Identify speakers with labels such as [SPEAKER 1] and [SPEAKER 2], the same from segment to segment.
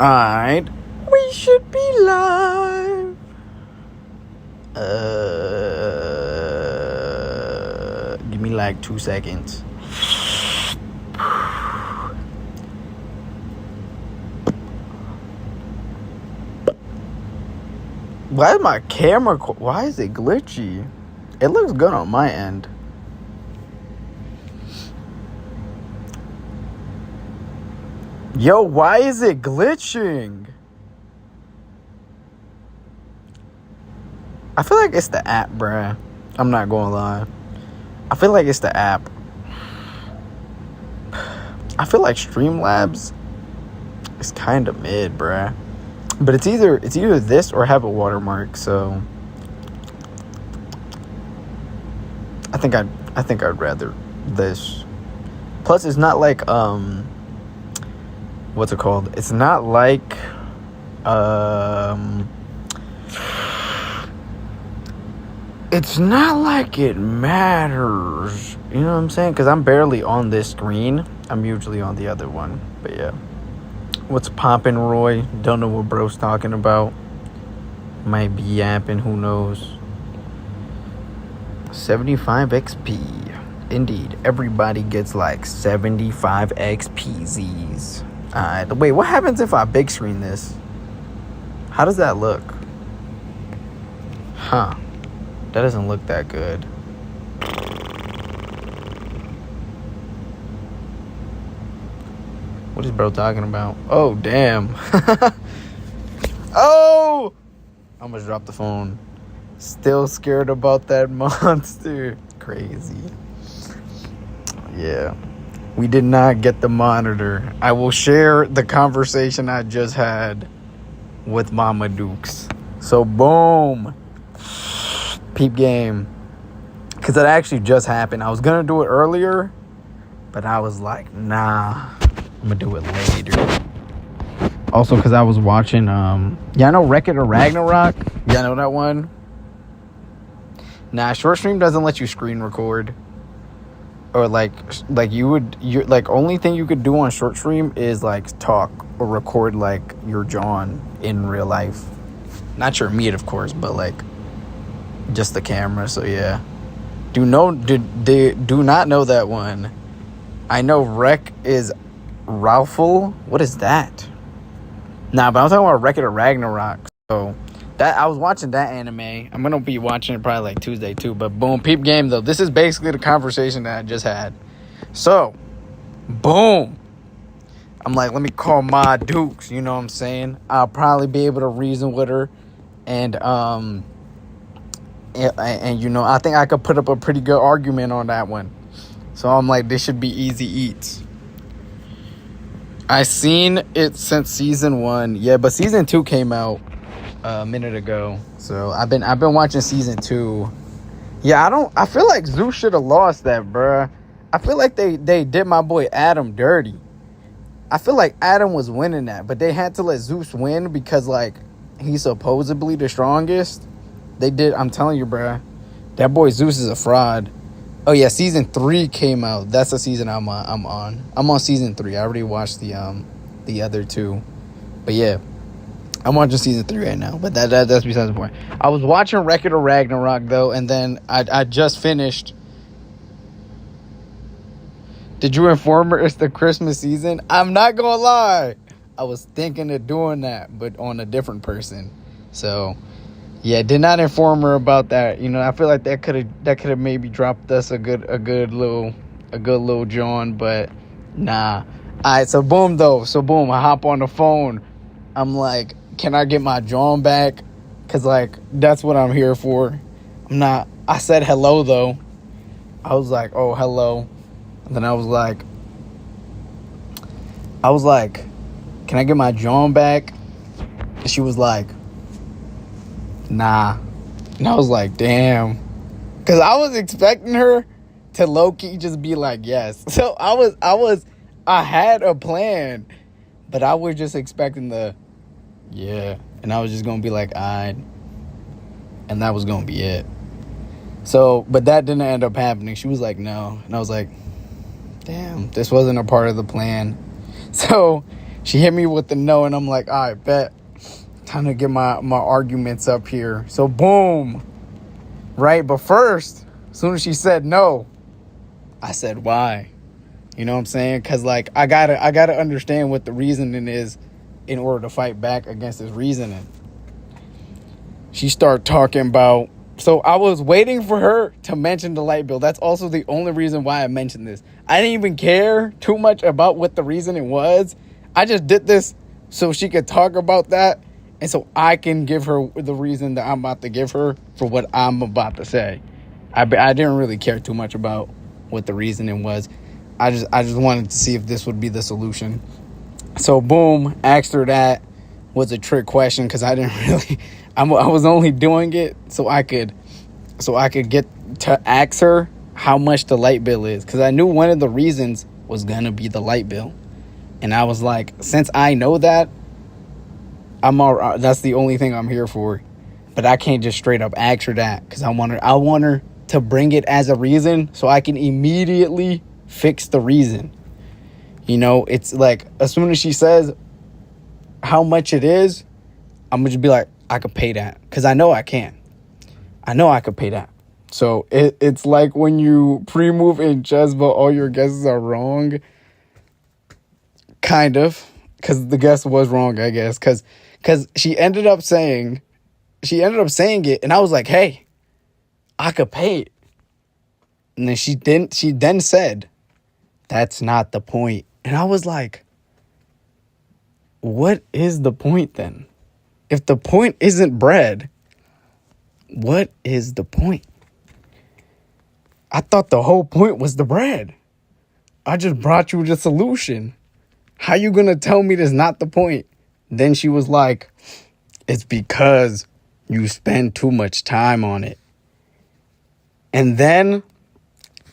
[SPEAKER 1] Alright. We should be live. Give me like 2 seconds. Why is my camera... Why is it glitchy? It looks good on my end. Yo, why is it glitching? I feel like it's the app, bruh. I'm not gonna lie. I feel like it's the app. I feel like Streamlabs is kind of mid, bruh. But it's either this or have a watermark, so I think I'd rather this. Plus, it's not like what's it called? It's not like it's not like it matters. You know what I'm saying? Because I'm barely on this screen. I'm usually on the other one. But yeah. What's poppin', Roy? Don't know what bro's talking about. Might be yapping. Who knows? 75 XP. Indeed. Everybody gets like 75 XPZs. Alright. Wait, what happens if I big screen this? How does that look? Huh. That doesn't look that good. What is bro talking about? Oh, damn. Oh! I almost dropped the phone. Still scared about that monster. Crazy. Yeah. We did not get the monitor. I will share the conversation I just had with Mama Dukes. So, boom. Peep game. Because it actually just happened. I was going to do it earlier, but I was like, nah. I'm gonna do it later. Also, because I was watching, yeah, I know Wreck-It or Ragnarok. Yeah, I know that one. Nah, short stream doesn't let you screen record. Or like you're like, only thing you could do on short stream is like talk or record like your John in real life. Not your meat, of course, but like just the camera. So yeah, do not know that one. I know Wreck is Ralphful. What is that? Nah, but I'm talking about Wreck-It or Ragnarok. So that I was watching that anime. I'm gonna be watching it probably like Tuesday too. But boom, peep game though. This is basically the conversation that I just had. So, boom. I'm like, let me call Ma Dukes. You know what I'm saying? I'll probably be able to reason with her, and you know, I think I could put up a pretty good argument on that one. So I'm like, this should be easy eats. I seen it since season 1. Yeah, but season 2 came out a minute ago. So I've been watching season 2. Yeah, I feel like Zeus should have lost that, bruh. I feel like they did my boy Adam dirty. I feel like Adam was winning that, but they had to let Zeus win because like he's supposedly the strongest. They did. I'm telling you, bruh. That boy Zeus is a fraud. Oh yeah, season 3 came out. That's the season I'm on. I'm on season 3. I already watched the other 2, but yeah, I'm watching season 3 right now. But that's besides the point. I was watching Wreck-It or Ragnarok though, and then I just finished. Did you inform her it's the Christmas season? I'm not gonna lie, I was thinking of doing that, but on a different person. So. Yeah, did not inform her about that. You know, I feel like that could have maybe dropped us a good little John, but nah. Alright, so boom though. So boom, I hop on the phone. I'm like, can I get my John back? Cause like that's what I'm here for. I said hello though. I was like, oh hello. And then I was like, can I get my John back? And she was like, nah. And I was like, damn. Because I was expecting her to low-key just be like, yes. So I had a plan, but I was just expecting yeah. And I was just going to be like, alright. And that was going to be it. So, but that didn't end up happening. She was like, no. And I was like, damn, this wasn't a part of the plan. So She hit me with the no, and I'm like, all right, bet. Time to get my arguments up here. So boom. Right? But first, as soon as she said no, I said, why? You know what I'm saying? Because, like, I gotta understand what the reasoning is in order to fight back against this reasoning. She started talking about... So I was waiting for her to mention the light bill. That's also the only reason why I mentioned this. I didn't even care too much about what the reasoning was. I just did this so she could talk about that, and so I can give her the reason that I'm about to give her for what I'm about to say. I didn't really care too much about what the reasoning was. I just wanted to see if this would be the solution. So boom, asked her that. Was a trick question because I didn't really... I was only doing it so I could get to ask her how much the light bill is, because I knew one of the reasons was gonna be the light bill. And I was like, since I know that, that's the only thing I'm here for. But I can't just straight up ask her that, because I want her to bring it as a reason so I can immediately fix the reason. You know, it's like, as soon as she says how much it is, I'm gonna just be like, I could pay that, because I know I can. I know I could pay that. So it's like when you pre-move in chess, but all your guesses are wrong. Kind of, because the guess was wrong, I guess, because she ended up saying it, and I was like, hey, I could pay it. And then she then said, that's not the point. And I was like, what is the point then? If the point isn't bread, what is the point? I thought the whole point was the bread. I just brought you the solution. How you gonna tell me that's not the point? Then she was like, it's because you spend too much time on it. And then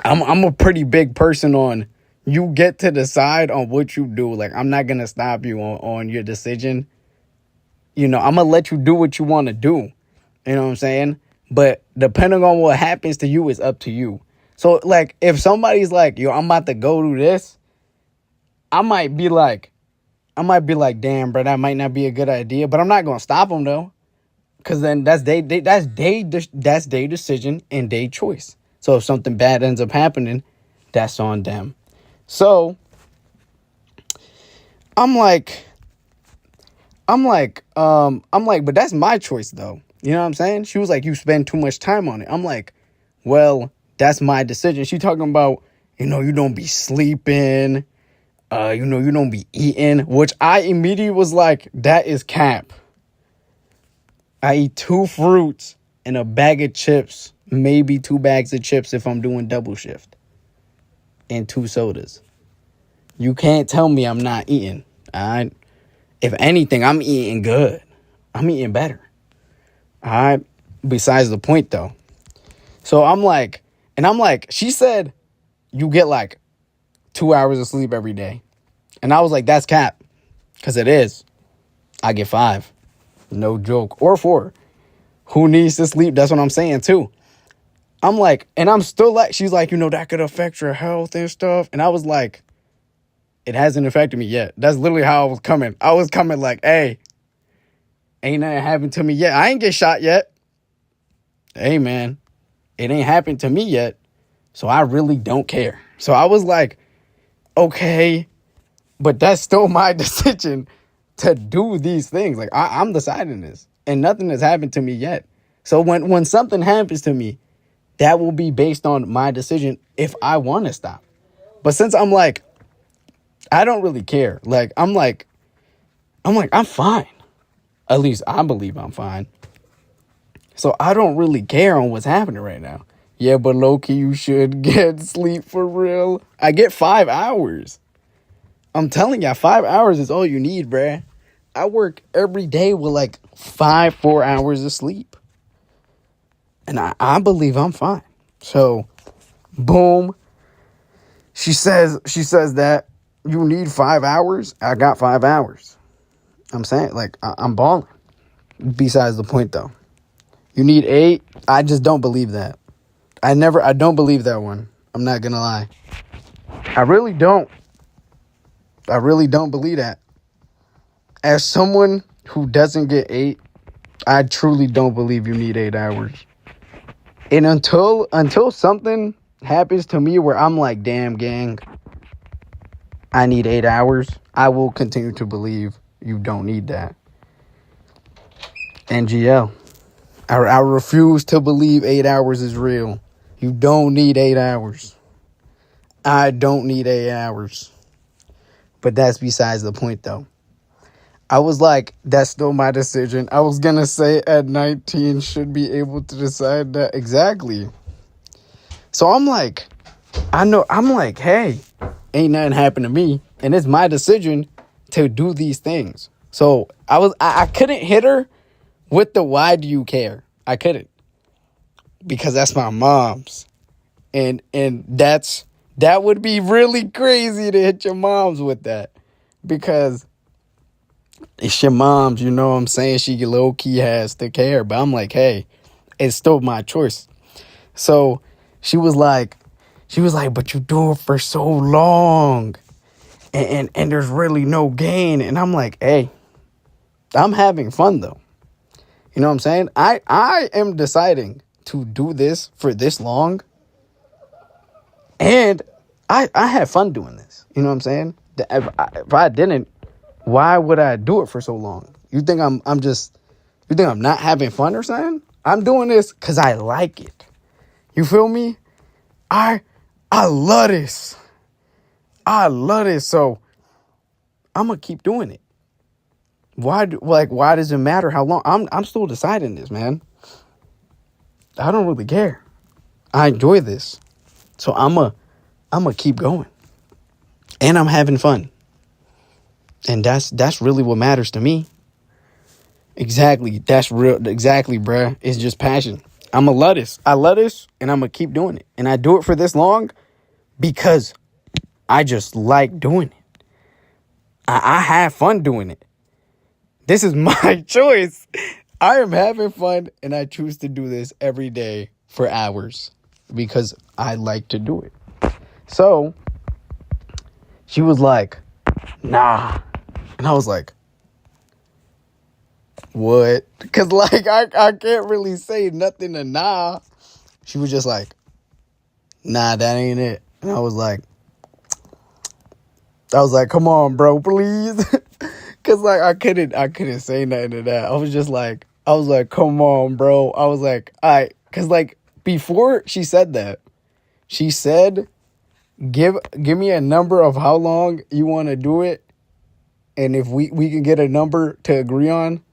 [SPEAKER 1] I'm a pretty big person on, you get to decide on what you do. Like, I'm not gonna stop you on your decision. You know, I'm gonna let you do what you want to do. You know what I'm saying? But depending on what happens to you is up to you. So, like, if somebody's like, yo, I'm about to go do this, I might be like, damn, bro, that might not be a good idea. But I'm not gonna stop them though, because then that's their decision and their choice. So if something bad ends up happening, that's on them. So I'm like, but that's my choice though. You know what I'm saying? She was like, you spend too much time on it. I'm like, well, that's my decision. She talking about, you don't be sleeping, you don't be eating, which I immediately was like, that is cap. I eat 2 fruits and a bag of chips, maybe 2 bags of chips if I'm doing double shift, and 2 sodas. You can't tell me I'm not eating. If anything, I'm eating good. I'm eating better. Besides the point though. So I'm like, she said you get like 2 hours of sleep every day. And I was like, that's cap. Because it is. I get 5. No joke. Or 4. Who needs to sleep? That's what I'm saying too. I'm like, and I'm still like, she's like, that could affect your health and stuff. And I was like, it hasn't affected me yet. That's literally how I was coming. I was coming like, hey, ain't nothing happened to me yet. I ain't get shot yet. Hey, man, it ain't happened to me yet. So I really don't care. So I was like, okay, but that's still my decision to do these things. Like, I'm deciding this, and nothing has happened to me yet. So when something happens to me, that will be based on my decision if I want to stop. But since I'm like, I don't really care. Like, I'm fine. At least I believe I'm fine. So I don't really care on what's happening right now. Yeah, but low-key, you should get sleep for real. I get 5 hours. I'm telling you, 5 hours is all you need, bruh. I work every day with like 4 hours of sleep. And I believe I'm fine. So, boom. She says that you need 5 hours. I got 5 hours. I'm saying, like, I'm balling. Besides the point, though. You need 8. I just don't believe that. I don't believe that one. I'm not gonna lie. I really don't believe that. as someone who doesn't get 8, I truly don't believe you need 8 hours. And until something happens to me where I'm like, damn, gang, I need 8 hours, I will continue to believe you don't need that. NGL. I refuse to believe 8 hours is real. You don't need 8 hours. I don't need 8 hours. But that's besides the point, though. I was like, that's still my decision. I was going to say at 19 should be able to decide that exactly. So I'm like, hey, ain't nothing happened to me. And it's my decision to do these things. So I couldn't hit her with the why do you care? I couldn't. Because that's my mom's. And that would be really crazy to hit your moms with that. Because it's your mom's, you know what I'm saying? She low-key has to care. But I'm like, hey, it's still my choice. So she was like, but you do it for so long. And there's really no gain. And I'm like, hey, I'm having fun, though. You know what I'm saying? I am deciding to do this for this long. And I have fun doing this. You know what I'm saying? If I didn't, why would I do it for so long? You think I'm not having fun or something? I'm doing this because I like it. You feel me? I love this. I love this. So I'm gonna keep doing it. Why does it matter how long? I'm still deciding this, man. I don't really care. I enjoy this. So I'm gonna keep going. And I'm having fun. And that's really what matters to me. Exactly. That's real. Exactly, bruh. It's just passion. I'm gonna love this. I love this, and I'm gonna keep doing it. And I do it for this long because I just like doing it. I have fun doing it. This is my choice. I am having fun, and I choose to do this every day for hours because I like to do it. So she was like, nah. And I was like, what? Because, like, I can't really say nothing to nah. She was just like, nah, that ain't it. And I was like, come on, bro, please. Because, like, I couldn't say nothing to that. I was like, come on, bro. I was like, all right. Because, like, before she said that, she said, give me a number of how long you want to do it. And if we can get a number to agree on,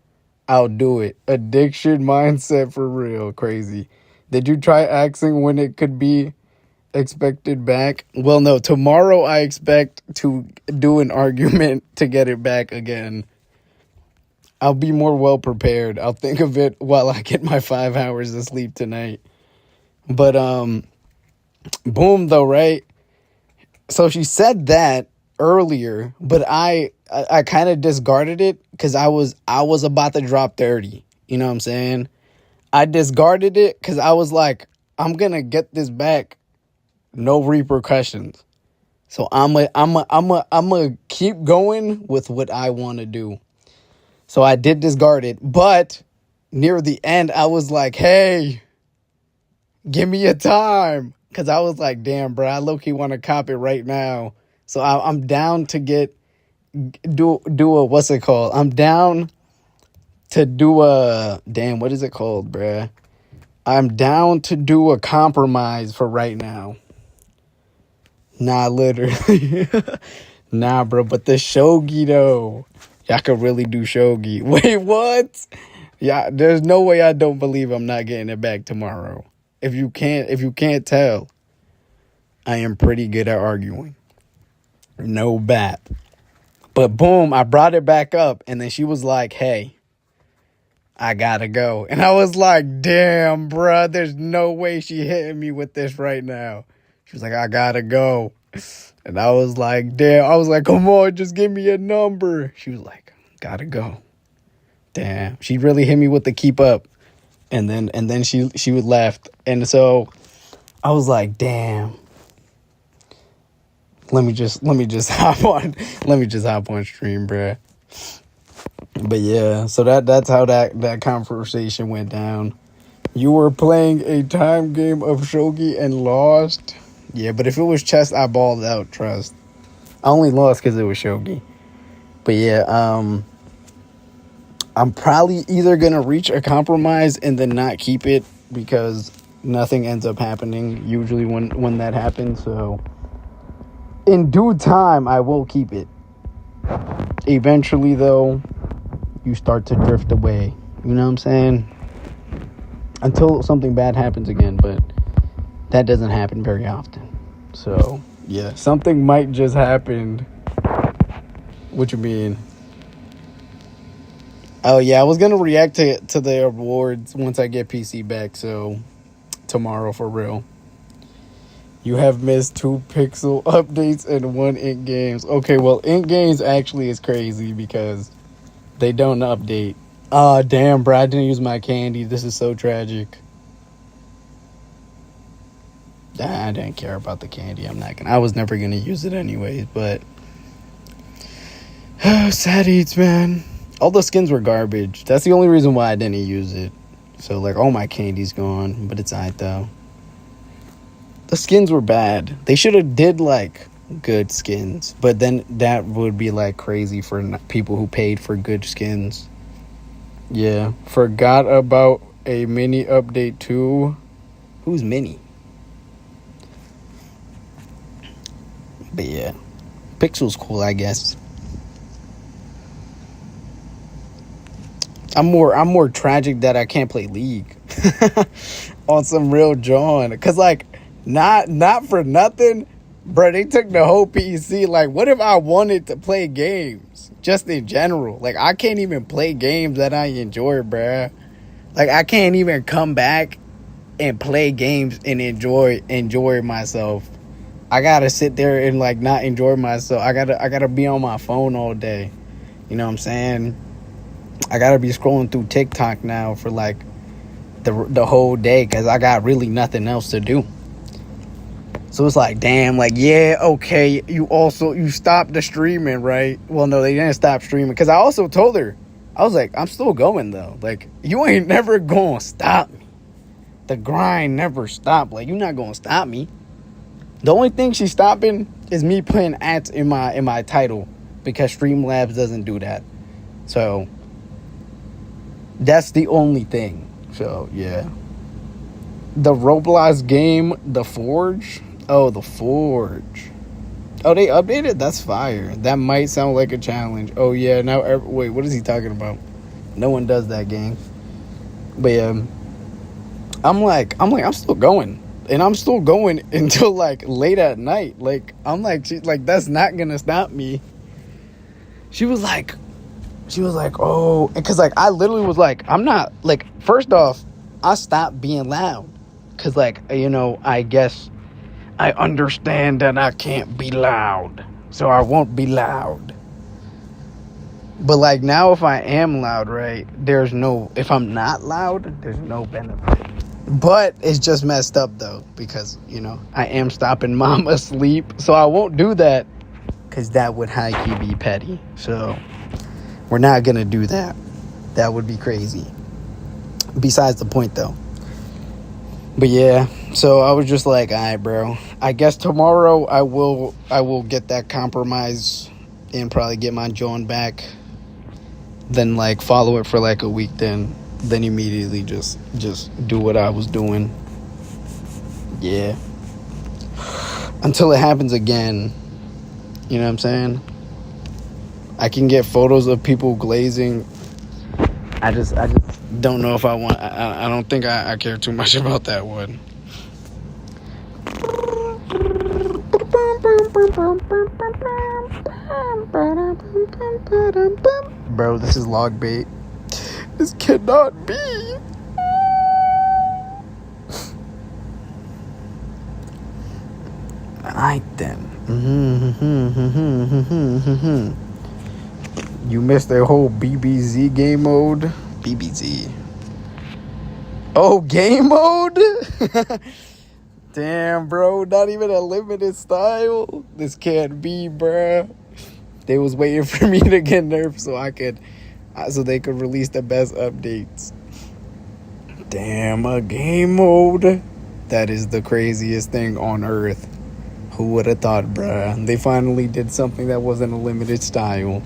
[SPEAKER 1] I'll do it. Addiction mindset for real. Crazy. Did you try asking when it could be expected back? Well, no. Tomorrow I expect to do an argument to get it back again. I'll be more well prepared. I'll think of it while I get my 5 hours of sleep tonight. But boom though, right? So she said that earlier, but I kind of discarded it because I was about to drop 30. You know what I'm saying? I discarded it because I was like, I'm gonna get this back, no repercussions. So I'm gonna keep going with what I want to do. So I did discard it, but near the end I was like, hey, give me a time, because I was like, damn, bro, I low-key want to cop it right now. So I'm down to do a, what's it called? I'm down to do a, damn, what is it called, bruh? I'm down to do a compromise for right now. Nah, literally. Nah, bro, but the shogi, though. Y'all could really do shogi. Wait, what? Yeah, there's no way I don't believe I'm not getting it back tomorrow. If you can't tell, I am pretty good at arguing. No bat. But boom, I brought it back up, and then she was like, hey, I gotta go. And I was like, damn, bruh, there's no way she hitting me with this right now. She was like, I gotta go. And I was like, damn. I was like, come on, just give me a number. She was like, gotta go. Damn. She really hit me with the keep up. And then she would left. And so I was like, damn. Let me just hop on stream, bruh. But yeah, so that's how that conversation went down. You were playing a time game of shogi and lost. Yeah, but if it was chess, I balled out. Trust. I only lost because it was shogi. But yeah, I'm probably either gonna reach a compromise and then not keep it because nothing ends up happening usually when that happens. So in due time, I will keep it. Eventually, though, you start to drift away. You know what I'm saying? Until something bad happens again, but that doesn't happen very often. So yeah, something might just happen. What you mean? Oh yeah, I was gonna react to the awards once I get PC back. So tomorrow for real. You have missed 2 pixel updates and 1 ink games. Okay, well ink games actually is crazy because they don't update. Ah, damn, bro, I didn't use my candy. This is so tragic. I didn't care about the candy. I was never gonna use it anyways, but sad eats, man. All the skins were garbage. That's the only reason why I didn't use it. So like all my candy's gone, but it's alright though. The skins were bad. They should have did like good skins, but then that would be like crazy for people who paid for good skins. Yeah, forgot about a mini update too. Who's mini? But yeah, Pixel's cool, I guess. I'm more tragic that I can't play League on some real John. Cause like not for nothing, bro. They took the whole PC. Like, what if I wanted to play games just in general? Like, I can't even play games that I enjoy, bro. Like, I can't even come back and play games and enjoy myself. I gotta sit there and like not enjoy myself. I gotta be on my phone all day. You know what I'm saying? I gotta be scrolling through TikTok now for like the whole day because I got really nothing else to do. So it's like, damn, like, yeah, okay, you stopped the streaming, right? Well, no, they didn't stop streaming because I also told her, I was like, I'm still going though. Like, you ain't never gonna stop me. The grind never stopped. Like, you're not gonna stop me. The only thing she's stopping is me putting ads in my title because Streamlabs doesn't do that. So that's the only thing. So yeah. The Roblox game, The Forge. Oh, The Forge. Oh, they updated? That's fire. That might sound like a challenge. Oh yeah, now wait, what is he talking about? No one does that game. But yeah. I'm still going. And I'm still going until like late at night. Like I'm like, that's not gonna stop me. She was like, oh, because like I literally was like, I'm not like. First off, I stopped being loud, cause like, you know, I guess I understand that I can't be loud, so I won't be loud. But like now, if I am loud, right, if I'm not loud, there's no benefit. But it's just messed up though, because you know I am stopping mom asleep, so I won't do that, cause that would high-key be petty. So we're not gonna do that. That would be crazy. Besides the point though. But yeah, so I was just like, all right, bro. I guess tomorrow I will get that compromise and probably get my John back. Then like follow it for like a week, then immediately just do what I was doing. Yeah. Until it happens again. You know what I'm saying? I can get photos of people glazing. I just don't know if I want. I don't think I care too much about that one. Bro, this is log bait. This cannot be. Alright then. You missed a whole BBZ game mode. BBZ. Oh, game mode? Damn, bro. Not even a limited style. This can't be, bruh. They was waiting for me to get nerfed so I could so they could release the best updates. Damn, a game mode? That is the craziest thing on earth. Who would have thought, bruh? They finally did something that wasn't a limited style.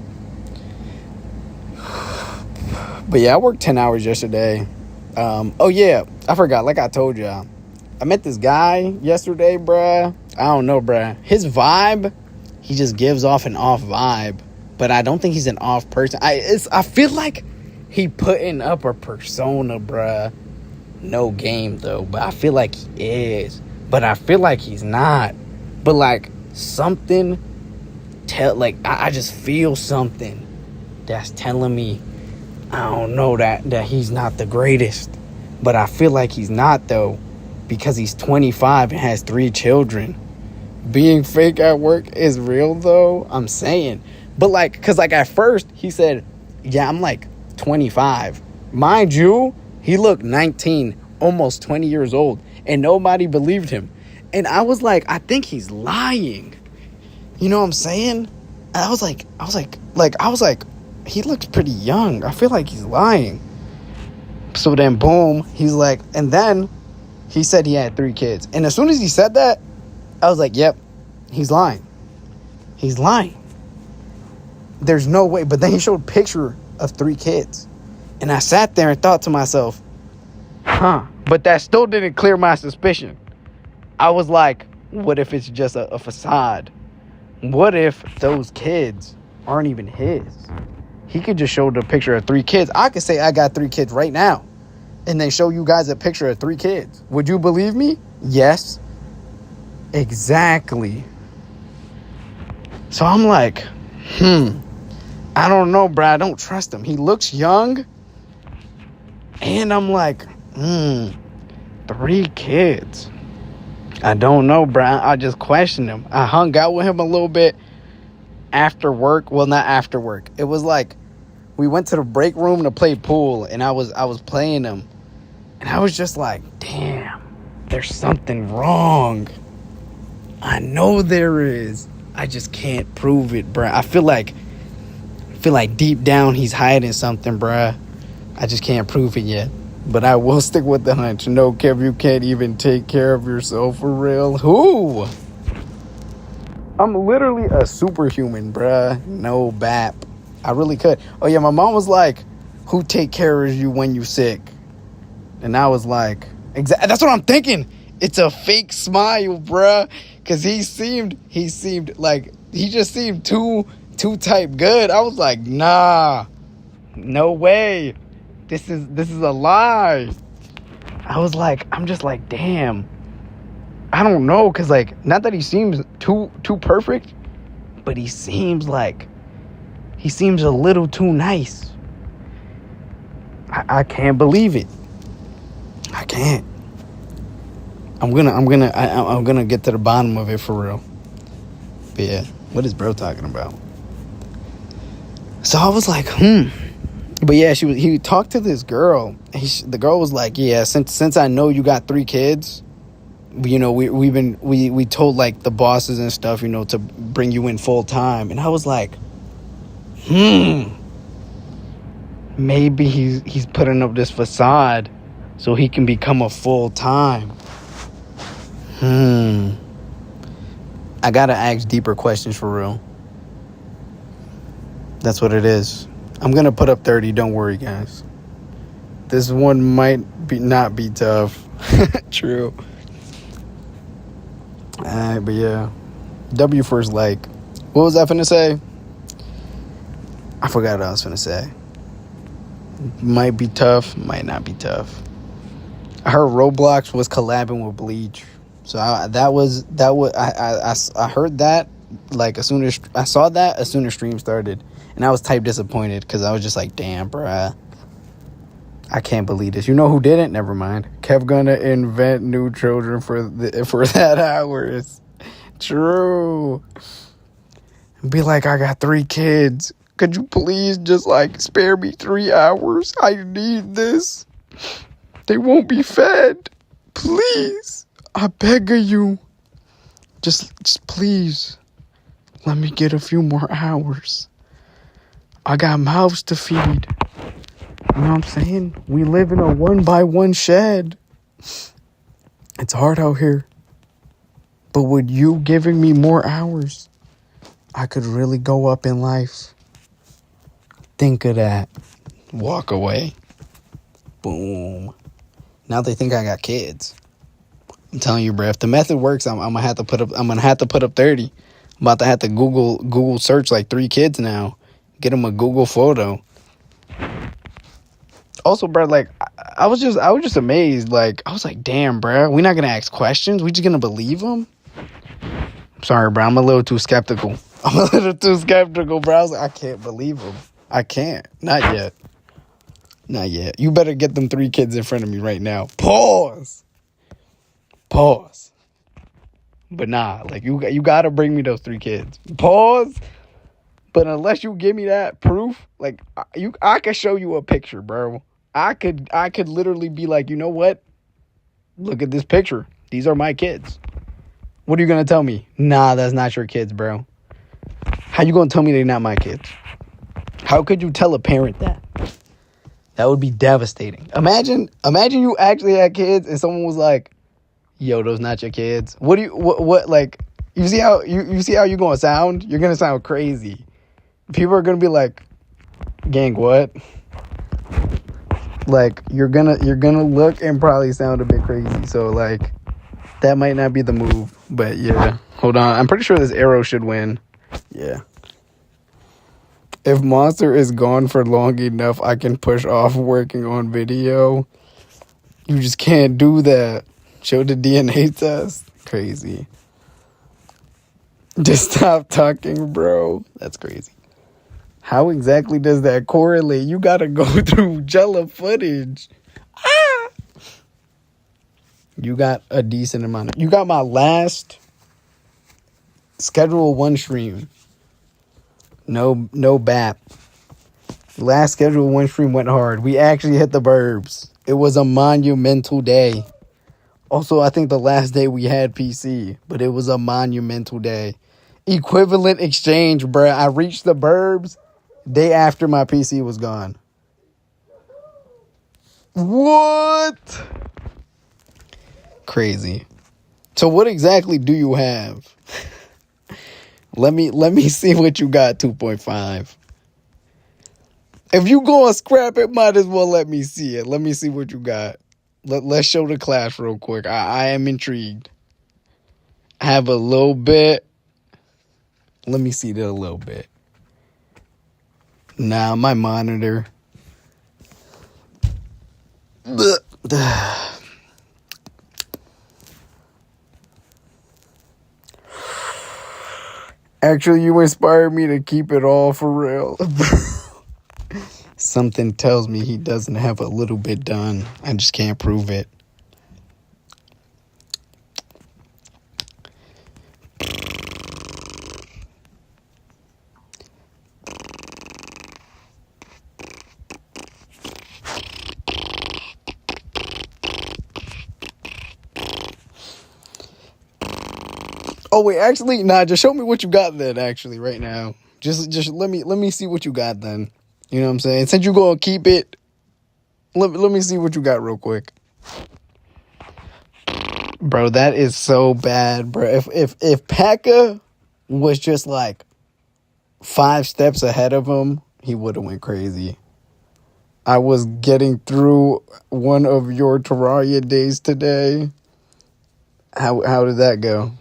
[SPEAKER 1] But yeah, I worked 10 hours yesterday. Oh yeah, I forgot. Like I told y'all, I met this guy yesterday, bruh. I don't know, bruh. His vibe, he just gives off an off vibe. But I don't think he's an off person. I feel like he putting up a persona, bruh. No game, though. But I feel like he is. But I feel like he's not. But, like, something... I just feel something that's telling me, I don't know, that he's not the greatest. But I feel like he's not, though. Because he's 25 and has 3 children. Being fake at work is real, though. I'm saying... But, like, because, like, at first, he said, yeah, I'm, like, 25. Mind you, he looked 19, almost 20 years old, and nobody believed him. And I was like, I think he's lying. You know what I'm saying? I was like, he looks pretty young. I feel like he's lying. So then, boom, he's like, and then he said he had 3 kids. And as soon as he said that, I was like, yep, he's lying. He's lying. There's no way. But then he showed a picture of 3 kids. And I sat there and thought to myself, but that still didn't clear my suspicion. I was like, what if it's just a facade? What if those kids aren't even his? He could just show the picture of 3 kids. I could say I got 3 kids right now. And then show you guys a picture of 3 kids. Would you believe me? Yes. Exactly. So I'm like, I don't know, bro. I don't trust him. He looks young. And I'm like, 3 kids. I don't know, bro. I just questioned him. I hung out with him a little bit after work. Well, not after work. It was like we went to the break room to play pool, and I was playing him. And I was just like, damn, there's something wrong. I know there is. I just can't prove it, bro. I feel like deep down he's hiding something, bruh. I just can't prove it yet. But I will stick with the hunch. No, Kev, you can't even take care of yourself for real. Who? I'm literally a superhuman, bruh. No bap. I really could. Oh, yeah, my mom was like, who take care of you when you sick? And I was like, that's what I'm thinking. It's a fake smile, bruh. Because he seemed like, he just seemed too type good. I was like, nah, no way. This is a lie. I was like, I'm just like, damn. I don't know, cause like, not that he seems too perfect, but he seems a little too nice. I can't believe it. I can't. I'm gonna get to the bottom of it for real. But yeah, what is bro talking about? So I was like, But yeah, he talked to this girl. The girl was like, yeah, since I know you got 3 kids, you know, we told like the bosses and stuff, you know, to bring you in full time. And I was like, maybe he's putting up this facade so he can become a full time. I gotta ask deeper questions for real. That's what it is. I'm gonna put up 30. Don't worry, guys. This one might not be tough. True. But yeah. W first like. What was I finna say? I forgot what I was finna say. Might be tough. Might not be tough. I heard Roblox was collabing with Bleach. So I heard that like as soon as I saw that as soon as stream started. And I was type disappointed because I was just like, damn, bruh. I can't believe this. You know who didn't? Never mind. Kev gonna invent new children for that hours. True. Be like, I got 3 kids. Could you please just like spare me 3 hours? I need this. They won't be fed. Please. I beg of you. Just please. Let me get a few more hours. I got mouths to feed. You know what I'm saying? We live in a 1x1 shed. It's hard out here. But with you giving me more hours, I could really go up in life. Think of that. Walk away. Boom. Now they think I got kids. I'm telling you, bro. If the method works, I'm gonna have to put up. I'm gonna have to put up 30. I'm about to have to Google search like 3 kids now. Get them a Google photo. Also, bro, like I was just amazed. Like I was like, damn, bro, we're not gonna ask questions. We just gonna believe them. Sorry, bro. I'm a little too skeptical. Bro. I was like, I can't believe him. I can't. Not yet. Not yet. You better get them 3 kids in front of me right now. Pause. But nah, like you gotta bring me those 3 kids. Pause. But unless you give me that proof, like I could show you a picture, bro. I could literally be like, you know what? Look at this picture. These are my kids. What are you gonna tell me? Nah, that's not your kids, bro. How you gonna tell me they're not my kids? How could you tell a parent that? That would be devastating. Imagine you actually had kids and someone was like, yo, those not your kids. What like you see how you're gonna sound? You're gonna sound crazy. People are gonna be like, gang, what? Like you're gonna look and probably sound a bit crazy. So like that might not be the move. But yeah. Hold on. I'm pretty sure this arrow should win. Yeah. If Monster is gone for long enough, I can push off working on video. You just can't do that. Show the DNA test. Crazy. Just stop talking, bro. That's crazy. How exactly does that correlate? You gotta go through Jella footage. Ah! You got a decent amount of... You got my last Schedule 1 stream. No BAP. Last Schedule 1 stream went hard. We actually hit the burbs. It was a monumental day. Also, I think the last day we had PC, but it was a monumental day. Equivalent exchange, bruh. I reached the burbs day after my PC was gone. What? Crazy. So what exactly do you have? Let me see what you got, 2.5. If you gonna scrap it, might as well let me see it. Let me see what you got. Let's show the class real quick. I am intrigued. I have a little bit. Let me see that a little bit. Nah, my monitor. Actually, you inspired me to keep it all for real. Something tells me he doesn't have a little bit done. I just can't prove it. Oh wait, actually, nah. Just show me what you got then. Actually, right now, just let me see what you got then. You know what I'm saying? Since you gonna keep it, let me see what you got real quick, bro. That is so bad, bro. If Pekka was just like 5 steps ahead of him, he would have went crazy. I was getting through one of your Terraria days today. How did that go?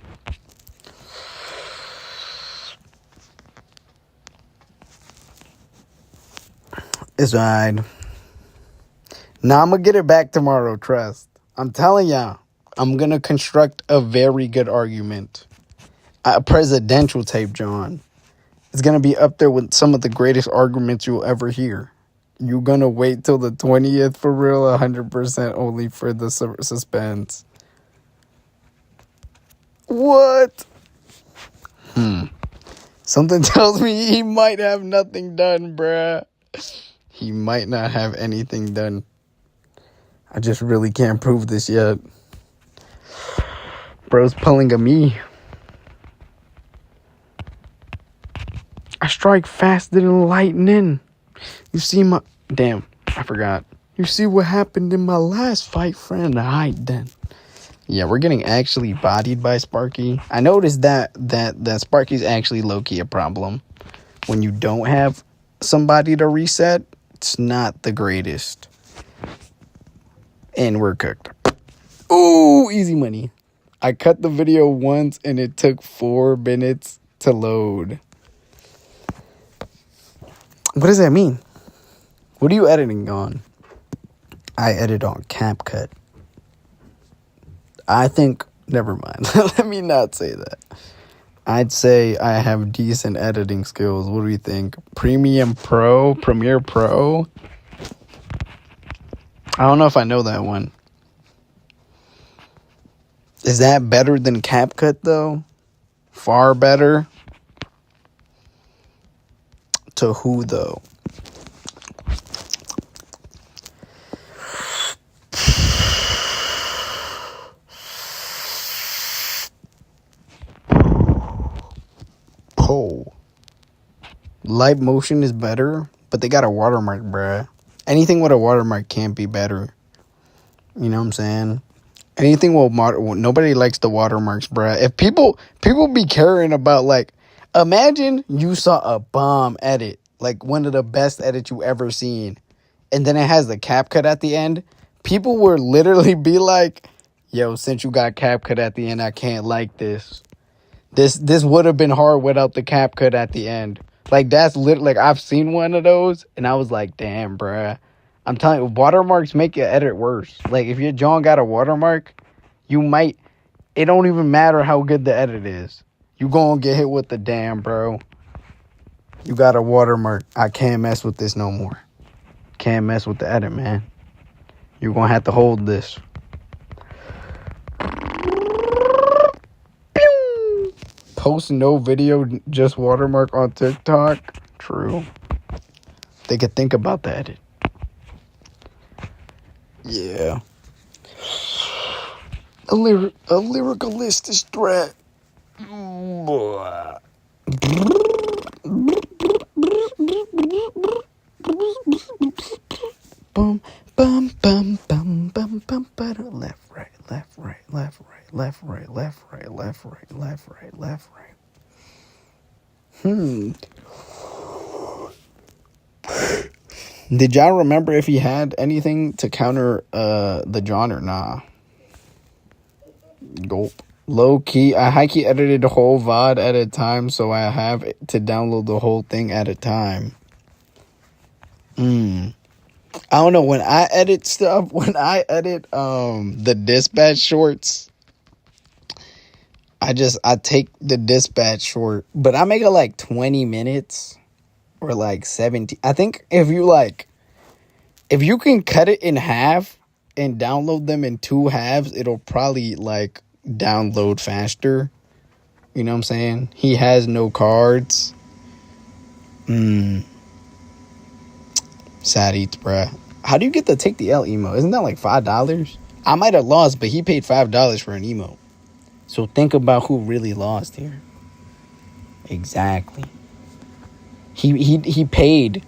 [SPEAKER 1] It's fine. Now I'm going to get it back tomorrow, trust. I'm telling y'all, I'm going to construct a very good argument. A presidential tape, John. It's going to be up there with some of the greatest arguments you'll ever hear. You going to wait till the 20th for real? 100% only for the suspense. What? Something tells me he might have nothing done, bruh. He might not have anything done. I just really can't prove this yet. Bro's pulling a me. I strike faster than lightning. You see my... Damn, I forgot. You see what happened in my last fight, friend? Alright then. Yeah, we're getting actually bodied by Sparky. I noticed that Sparky's actually low-key a problem. When you don't have somebody to reset, it's not the greatest. And we're cooked. Ooh, easy money. I cut the video once and it took 4 minutes to load. What does that mean? What are you editing on? I edit on CapCut. I think... Never mind. Let me not say that. I'd say I have decent editing skills. What do you think? Premiere Pro? I don't know if I know that one. Is that better than CapCut, though? Far better? To who, though? Oh. Live motion is better, but they got a watermark, bruh. Anything with a watermark can't be better. You know what I'm saying? Anything will nobody likes the watermarks, bruh. If people be caring about, like, imagine you saw a bomb edit, like one of the best edits you ever seen, and then it has the CapCut at the end. People would literally be like, yo, since you got CapCut at the end, I can't like this. This would have been hard without the CapCut at the end. Like, that's literally, like, I've seen one of those, and I was like, damn, bruh. I'm telling you, watermarks make your edit worse. Like, if your John got a watermark, you might... It don't even matter how good the edit is. You gonna get hit with the damn, bro. You got a watermark. I can't mess with this no more. Can't mess with the edit, man. You're gonna have to hold this. Post no video, just watermark on TikTok. True. They could think about the edit. Yeah. A lyricalistic threat. Boom, bum, bum, bum, bum, bum, left, right, left, right, left, right, left, right, left, right, left, right, left, right, left, right. Did y'all remember if he had anything to counter the John or nah? Gulp. Low key, I high key edited the whole VOD at a time, so I have to download the whole thing at a time. I don't know, when I edit stuff, the dispatch shorts, I take the dispatch short, but I make it like 20 minutes or like 17. I think if you can cut it in half and download them in 2 halves, it'll probably like download faster. You know what I'm saying? He has no cards. Sad eats, bruh. How do you get the take the L emote? Isn't that like $5? I might have lost, but he paid $5 for an emote. So think about who really lost here. Exactly. He paid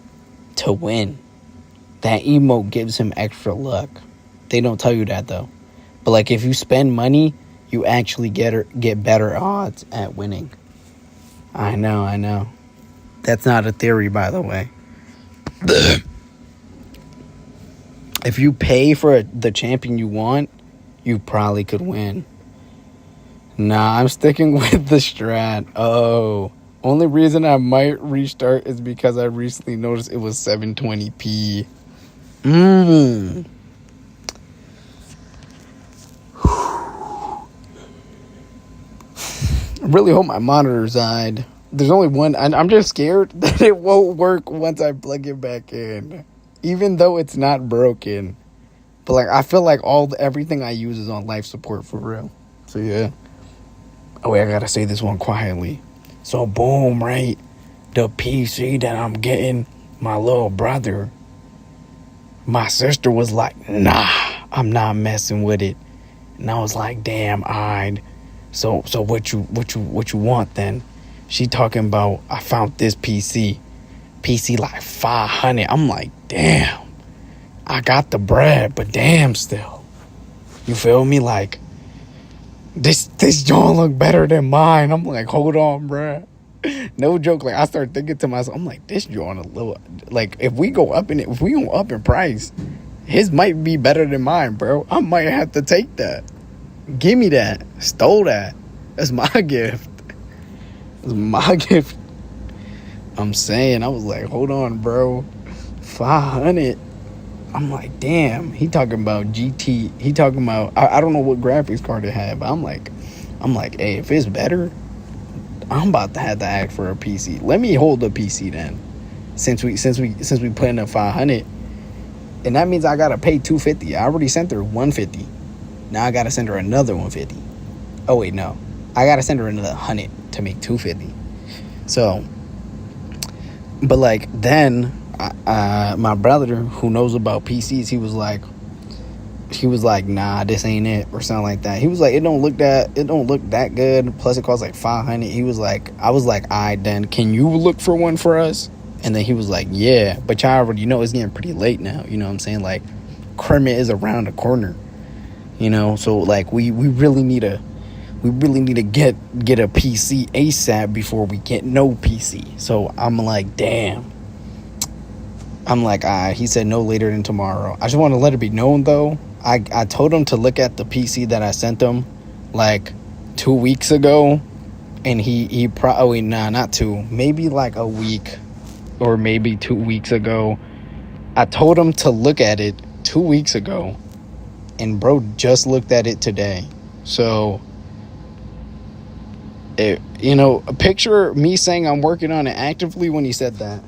[SPEAKER 1] to win. That emote gives him extra luck. They don't tell you that though. But like if you spend money, you actually get better odds at winning. I know. That's not a theory, by the way. If you pay for the champion you want, you probably could win. Nah, I'm sticking with the strat. Oh, only reason I might restart is because I recently noticed it was 720p. I really hope my monitor's died. There's only one. I'm just scared that it won't work once I plug it back in. Even though it's not broken. But like I feel like everything I use is on life support for real. So yeah. Oh wait, I gotta say this one quietly. So boom, right? The PC that I'm getting, my little brother, my sister was like, nah, I'm not messing with it. And I was like, damn, alright. So what you want then? She talking about, I found this PC like 500. I'm like, damn, I got the bread, but damn, still, you feel me? Like, this joint look better than mine. I'm like, hold on, bruh. No joke. Like, I start thinking to myself, I'm like, this joint a little, like, if we go up in price, his might be better than mine, bro. I might have to take that. Give me that. Stole that. That's my gift. That's my gift. I'm saying, I was like, hold on, bro. 500. I'm like, damn. He talking about GT. He talking about, I don't know what graphics card it had, but I'm like, hey, if it's better, I'm about to have to ask for a PC. Let me hold the PC then. Since we put in a 500, and that means I gotta pay $250. I already sent her $150. Now I gotta send her another $150. Oh wait, no, I gotta send her another $100 to make $250. So, but like then, my brother who knows about PCs, he was like, nah, this ain't it, or something like that. He was like, it don't look that good. Plus, it costs like 500. He was like, I was like, alright, then can you look for one for us? And then he was like, yeah, but y'all already know it's getting pretty late now. You know what I'm saying? Like, Kermit is around the corner. You know, so like we really need to get a PC ASAP before we get no PC. So I'm like, damn. I'm like, he said no later than tomorrow. I just want to let it be known though. I told him to look at the PC that I sent him like 2 weeks ago, and he probably not 2, maybe like a week or maybe 2 weeks ago. I told him to look at it 2 weeks ago, and bro just looked at it today. So, picture me saying I'm working on it actively when he said that.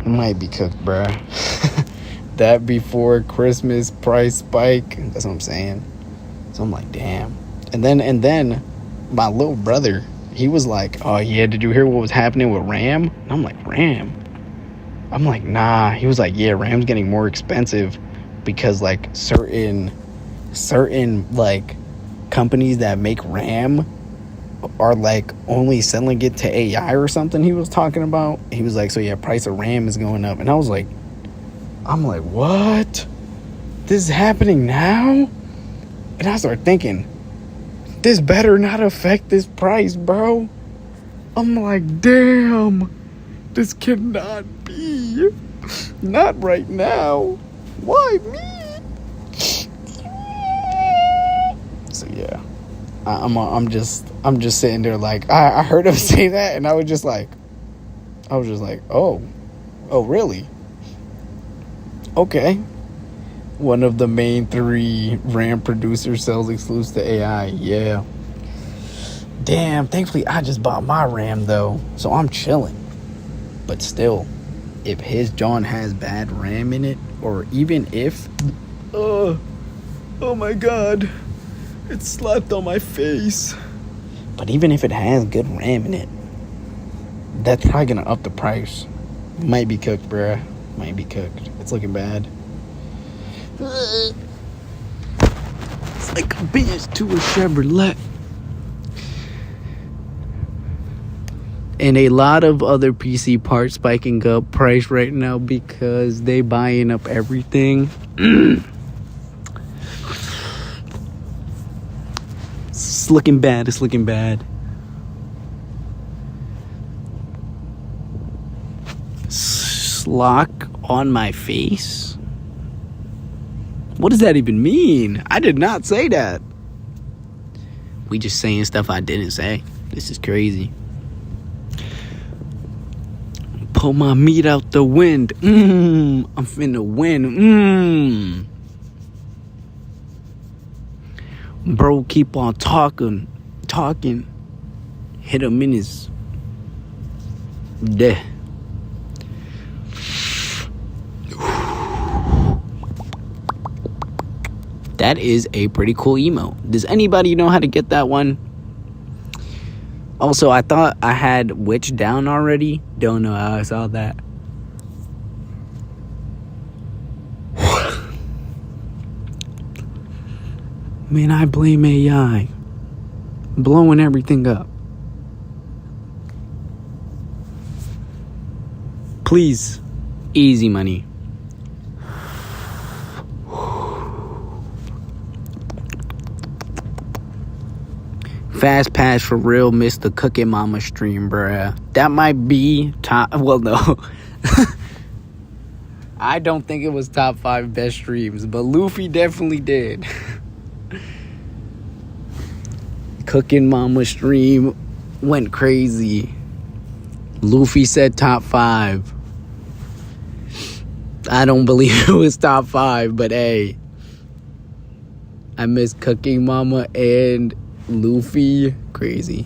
[SPEAKER 1] Might be cooked, bruh. That before Christmas price spike. That's what I'm saying. So I'm like, damn. And then my little brother, he was like, oh yeah, did you hear what was happening with RAM? And I'm like, RAM? I'm like, nah. He was like, yeah, RAM's getting more expensive because like certain like companies that make RAM are like only selling it to AI or something. He was talking about. He was like, so yeah, price of RAM is going up. And I'm like, what? This is happening now? And I start thinking, this better not affect this price, bro. I'm like, damn, this cannot be. Not right now. Why me? So yeah, I'm just sitting there like, I heard him say that, and I was just like, oh really? Okay. One of the main 3 RAM producers sells exclusive to AI. Yeah. Damn, thankfully I just bought my RAM though, so I'm chilling. But still, if his John has bad RAM in it, or even if, oh my god, it slapped on my face. But even if it has good RAM in it, that's probably gonna up the price. Might be cooked, bruh. Might be cooked. It's looking bad. It's like a Benz to a Chevrolet. And a lot of other PC parts spiking up price right now because they buying up everything. It's looking bad. It's looking bad. Slock on my face? What does that even mean? I did not say that. We just saying stuff I didn't say. This is crazy. Pull my meat out the wind. I'm finna win. Bro, keep on talking. Hit him in his... Death. That is a pretty cool emote. Does anybody know how to get that one? Also, I thought I had Witch down already. Don't know how I saw that. Man, I blame AI. Blowing everything up. Please. Easy money. Fast pass for real. Missed the Cooking Mama stream, bruh. That might be top. Well, no. I don't think it was top 5 best streams, but Luffy definitely did. Cooking Mama stream went crazy. Luffy said top 5. I don't believe it was top 5, but hey. I miss Cooking Mama and Luffy. Crazy.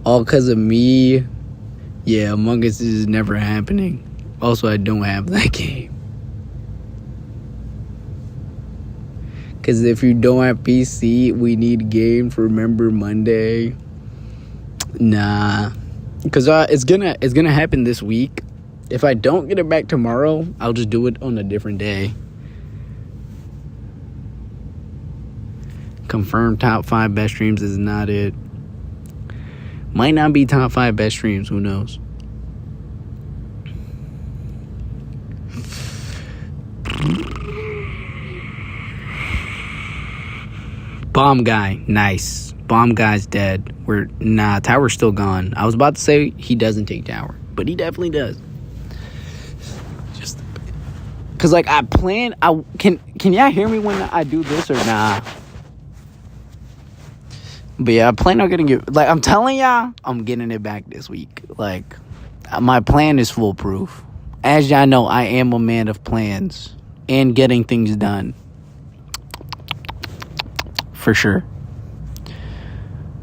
[SPEAKER 1] All because of me. Yeah, Among Us is never happening. Also, I don't have that game. Because if you don't have PC, we need game for Remember Monday. Nah. Because it's gonna happen this week. If I don't get it back tomorrow, I'll just do it on a different day. Confirmed top 5 best streams is not it. Might not be top 5 best streams. Who knows? Bomb guy. Nice. Bomb guy's dead. Tower's still gone. I was about to say he doesn't take tower, but he definitely does. Just because, like, I plan. Can y'all hear me when I do this or nah? But yeah, I plan on getting it. Like, I'm telling y'all, I'm getting it back this week. Like, my plan is foolproof. As y'all know, I am a man of plans and getting things done. For sure.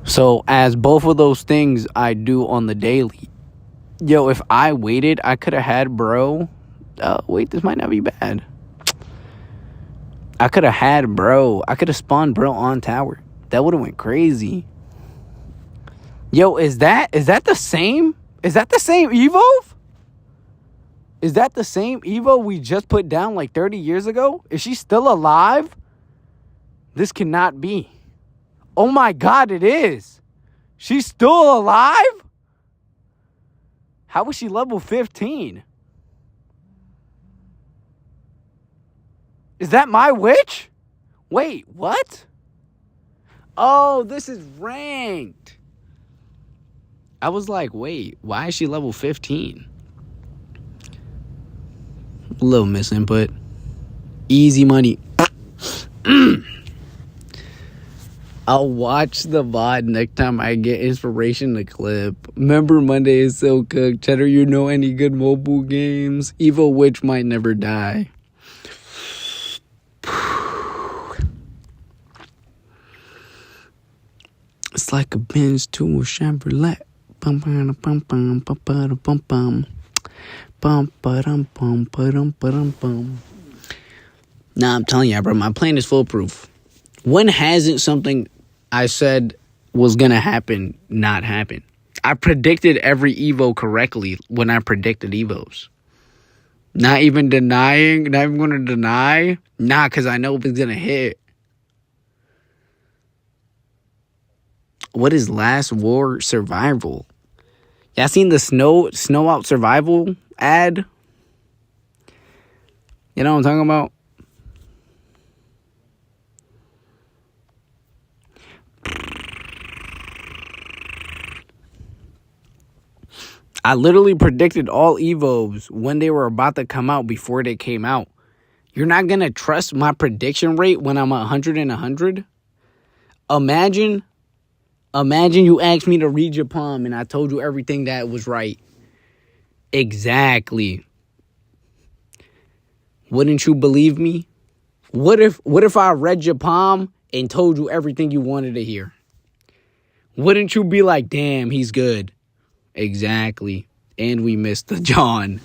[SPEAKER 1] So, as both of those things I do on the daily. Yo, if I waited, I could have had bro. Wait, this might not be bad. I could have had bro. I could have spawned bro on tower. That would have went crazy. Yo, is that the same? Is that the same Evo? Is that the same Evo we just put down like 30 years ago? Is she still alive? This cannot be. Oh my God, it is. She's still alive? How was she level 15? Is that my witch? Wait, what? Oh, this is ranked. I was like, wait, why is she level 15? A little misinput. Easy money. I'll watch the VOD next time I get inspiration to clip. Remember Monday is so cooked. Cheddar, you know any good mobile games? Evil Witch might never die. It's like a Benz to a Chevrolet. Bum bum bum bum bum bum bum bum bum bum bum bum bum. Nah, I'm telling you, bro, my plan is foolproof. When hasn't something I said was gonna happen not happen? I predicted every Evo correctly when I predicted Evos. Not even denying, not even gonna deny. Nah, because I know if it's gonna hit. What is Last War Survival? Y'all seen the Snow Out Survival ad? You know what I'm talking about? I literally predicted all Evos when they were about to come out before they came out. You're not going to trust my prediction rate when I'm 100 and 100? Imagine you asked me to read your palm and I told you everything that was right. Exactly. Wouldn't you believe me? What if I read your palm and told you everything you wanted to hear? Wouldn't you be like, damn, he's good? Exactly. And we missed the John.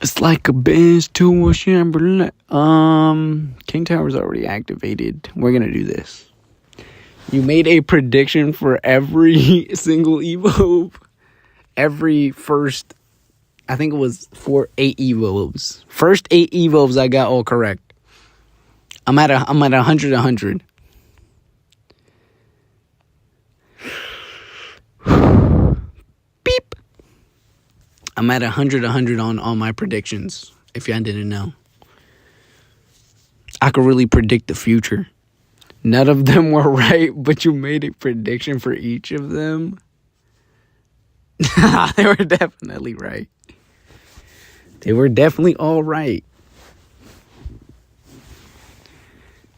[SPEAKER 1] It's like a Benz to a Chevrolet. King Tower's already activated. We're gonna do this. You made a prediction for every single Evo. Every first, I think it was 8 Evos. First 8 Evos I got all correct. I'm at 100. I'm at 100 on all my predictions, if y'all didn't know. I could really predict the future. None of them were right, but you made a prediction for each of them. They were definitely right. They were definitely all right.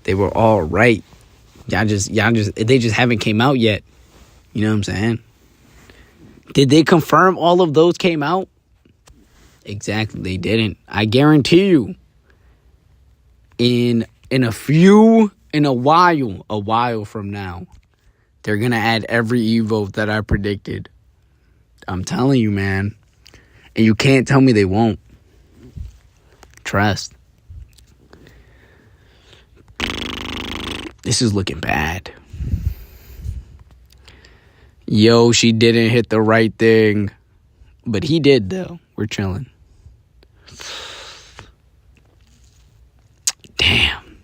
[SPEAKER 1] They were all right. They just haven't came out yet. You know what I'm saying? Did they confirm all of those came out? Exactly, they didn't. I guarantee you. In a while from now, they're gonna add every Evo that I predicted. I'm telling you, man. And you can't tell me they won't. Trust. This is looking bad. Yo, she didn't hit the right thing. But he did, though. We're chilling. Damn.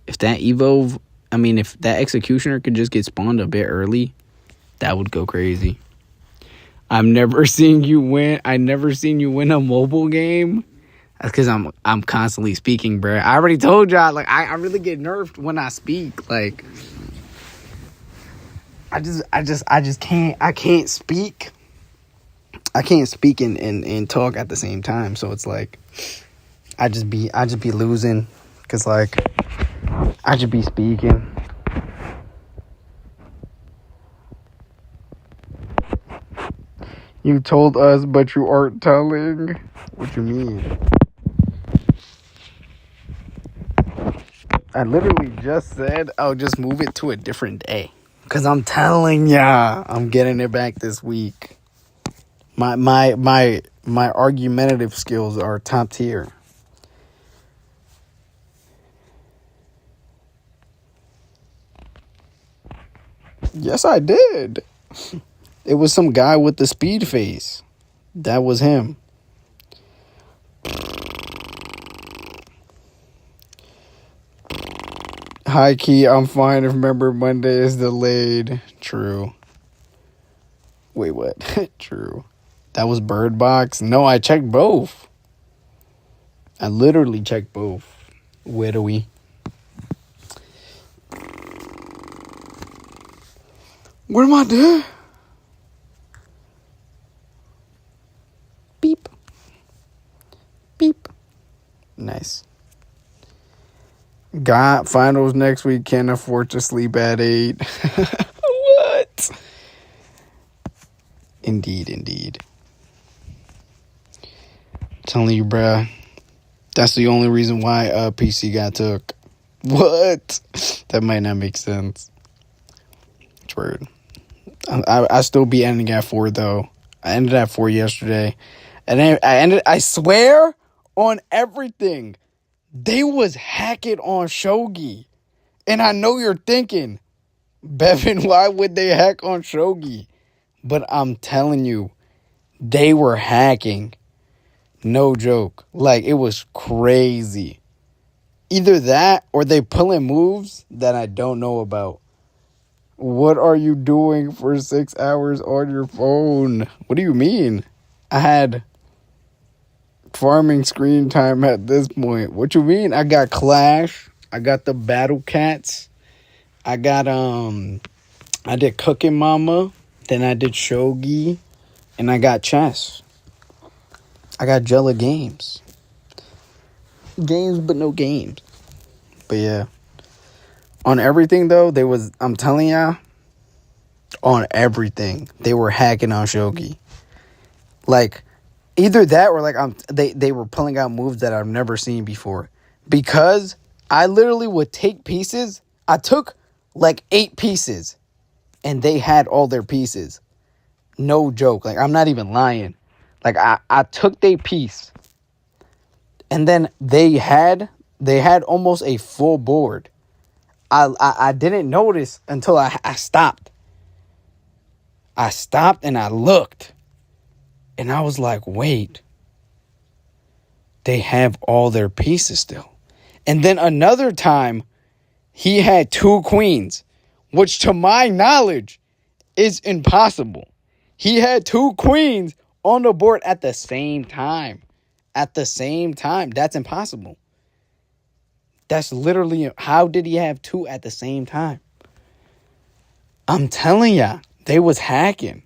[SPEAKER 1] If that if that Executioner could just get spawned a bit early, that would go crazy. I've never seen you win. I never seen you win a mobile game. That's because I'm constantly speaking, bro. I already told y'all, like, I really get nerfed when I speak. Like, I can't speak. I can't speak and talk at the same time. So it's like, I just be losing. Because, like, I just be speaking. You told us, but you aren't telling. What you mean? I literally just said I'll just move it to a different day. Because I'm telling ya, I'm getting it back this week. My argumentative skills are top tier. Yes, I did. It was some guy with the speed face. That was him. High key, I'm fine if Remember Monday is delayed. True. Wait, what? True. That was Bird Box? No, I checked both. I literally checked both. Where do we? What am I doing? Beep. Beep. Nice. Got finals next week. Can't afford to sleep at 8. What? Indeed. Telling you, bruh. That's the only reason why PC got took. What? That might not make sense. It's weird. I still be ending at 4 though. I ended at 4 yesterday. And then I swear on everything, they was hacking on shogi. And I know you're thinking, Bevan, why would they hack on shogi? But I'm telling you, they were hacking. No joke. Like, it was crazy. Either that or they pulling moves that I don't know about. What are you doing for 6 hours on your phone? What do you mean? I had farming screen time at this point. What you mean? I got Clash. I got the Battle Cats. I got, I did Cooking Mama. Then I did Shogi. And I got chess. I got Jella games. Games, but no games. But yeah. On everything, though, I'm telling y'all, on everything, they were hacking on shogi. Like, either that or, like, they were pulling out moves that I've never seen before. Because I literally would take pieces. I took, like, 8 pieces. And they had all their pieces. No joke. Like, I'm not even lying. Like, I took their piece. And then they had almost a full board. I didn't notice until I stopped. I stopped and I looked. And I was like, wait. They have all their pieces still. And then another time, he had 2 queens. Which to my knowledge is impossible. He had 2 queens on the board at the same time. At the same time. That's impossible. That's literally, how did he have 2 at the same time? I'm telling ya, they was hacking.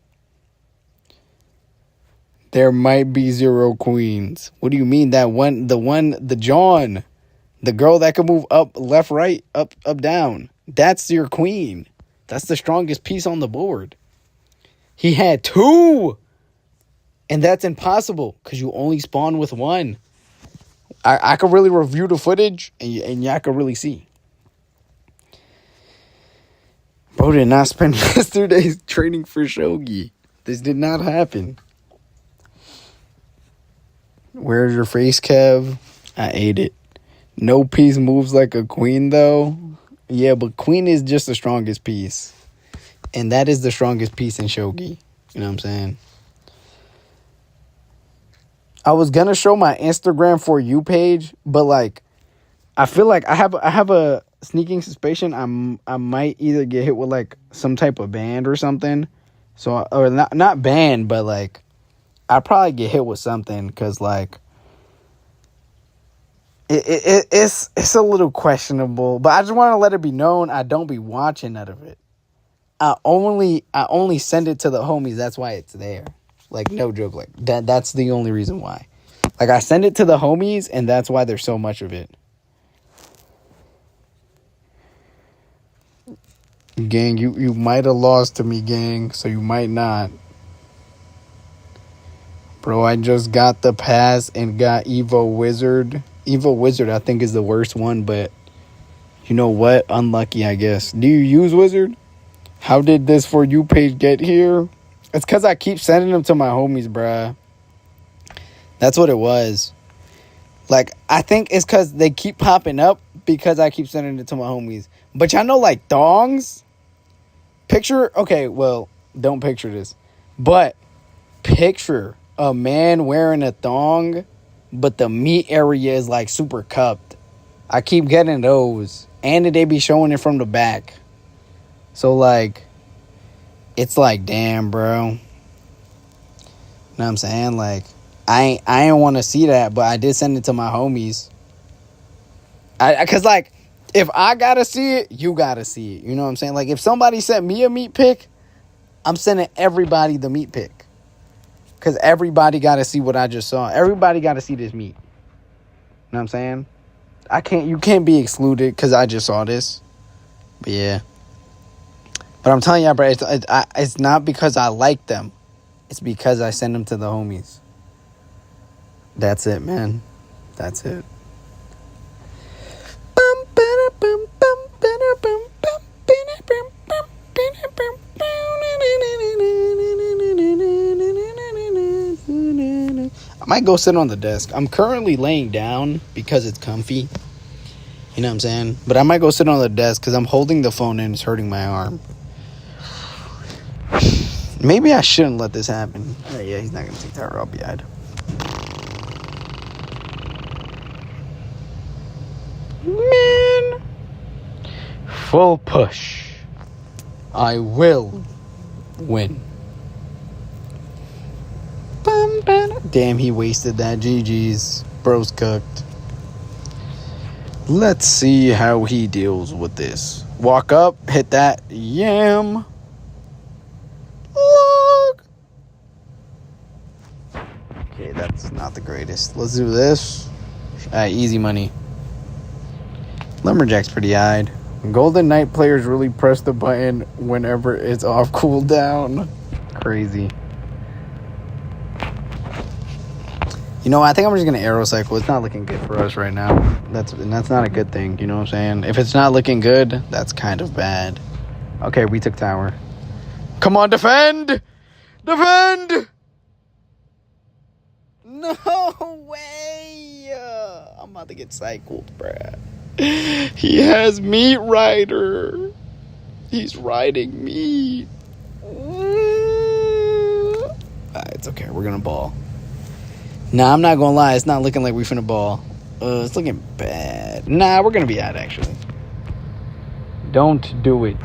[SPEAKER 1] There might be 0 queens. What do you mean? The John, the girl that can move up, left, right, up, down. That's your queen. That's the strongest piece on the board. He had 2. And that's impossible because you only spawn with 1. I could really review the footage and y'all could really see. Bro did not spend yesterday's training for shogi. This did not happen. Where's your face, Kev? I ate it. No piece moves like a queen, though. Yeah, but queen is just the strongest piece. And that is the strongest piece in shogi. You know what I'm saying? I was going to show my Instagram For You page, but, like, I feel like I have a sneaking suspicion I might either get hit with, like, some type of ban or something. So, or not ban, but, like, I'd probably get hit with something because, like, it's a little questionable. But I just want to let it be known I don't be watching none of it. I only send it to the homies. That's why it's there. Like, no joke. Like, that's the only reason why. Like, I send it to the homies, and that's why there's so much of it. Gang, you might have lost to me, gang, so you might not. Bro, I just got the pass and got Evo Wizard. Evo Wizard, I think, is the worst one, but you know what? Unlucky, I guess. Do you use Wizard? How did this For You page get here? It's because I keep sending them to my homies, bruh. That's what it was. Like, I think it's because they keep popping up because I keep sending it to my homies. But y'all know, like, thongs? Okay, well, don't picture this. But picture a man wearing a thong, but the meat area is, like, super cupped. I keep getting those. And they be showing it from the back. So, like, it's like, damn, bro. You know what I'm saying? Like, I ain't want to see that, but I did send it to my homies. Because, like, if I got to see it, you got to see it. You know what I'm saying? Like, if somebody sent me a meat pic, I'm sending everybody the meat pic. Because everybody got to see what I just saw. Everybody got to see this meat. You know what I'm saying? You can't be excluded because I just saw this. But, yeah. But I'm telling you, bro, it's not because I like them. It's because I send them to the homies. That's it, man. That's it. I might go sit on the desk. I'm currently laying down because it's comfy. You know what I'm saying? But I might go sit on the desk because I'm holding the phone and it's hurting my arm. Maybe I shouldn't let this happen. Yeah, he's not going to take that. I'll be eyed. Man. Full push. I will win. Damn, he wasted that. GG's. Bro's cooked. Let's see how he deals with this. Walk up, hit that yam. Look. Okay, that's not the greatest. Let's do this. Easy money. Lumberjack's pretty eyed. Golden Knight players really press the button whenever it's off cooldown. Crazy. You know, I think I'm just going to arrow cycle. It's not looking good for us right now. That's not a good thing. You know what I'm saying? If it's not looking good, that's kind of bad. Okay, we took tower. Come on, defend! Defend! No way! I'm about to get cycled, bruh. He has Meat Rider. He's riding meat. It's okay. We're going to ball. Nah, I'm not going to lie. It's not looking like we finna ball. It's looking bad. Nah, we're going to be out, actually. Don't do it.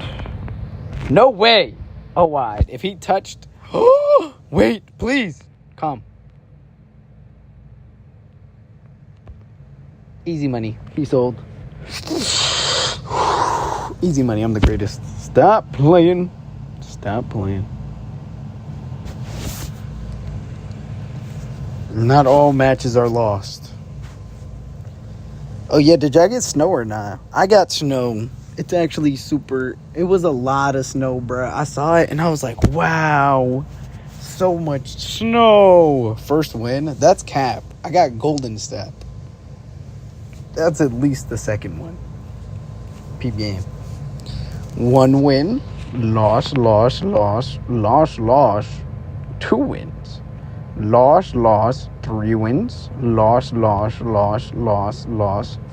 [SPEAKER 1] No way. Oh, wide. If he touched Wait, please. Calm. Easy money. He sold. Easy money. I'm the greatest. Stop playing. Stop playing. Not all matches are lost. Oh, yeah. Did y'all get snow or not? I got snow. It's actually super. It was a lot of snow, bruh. I saw it and I was like, wow. So much snow. First win. That's cap. I got golden step. That's at least the second one. Peep game. One win. Loss. 2 wins. Loss. 3 wins. Loss.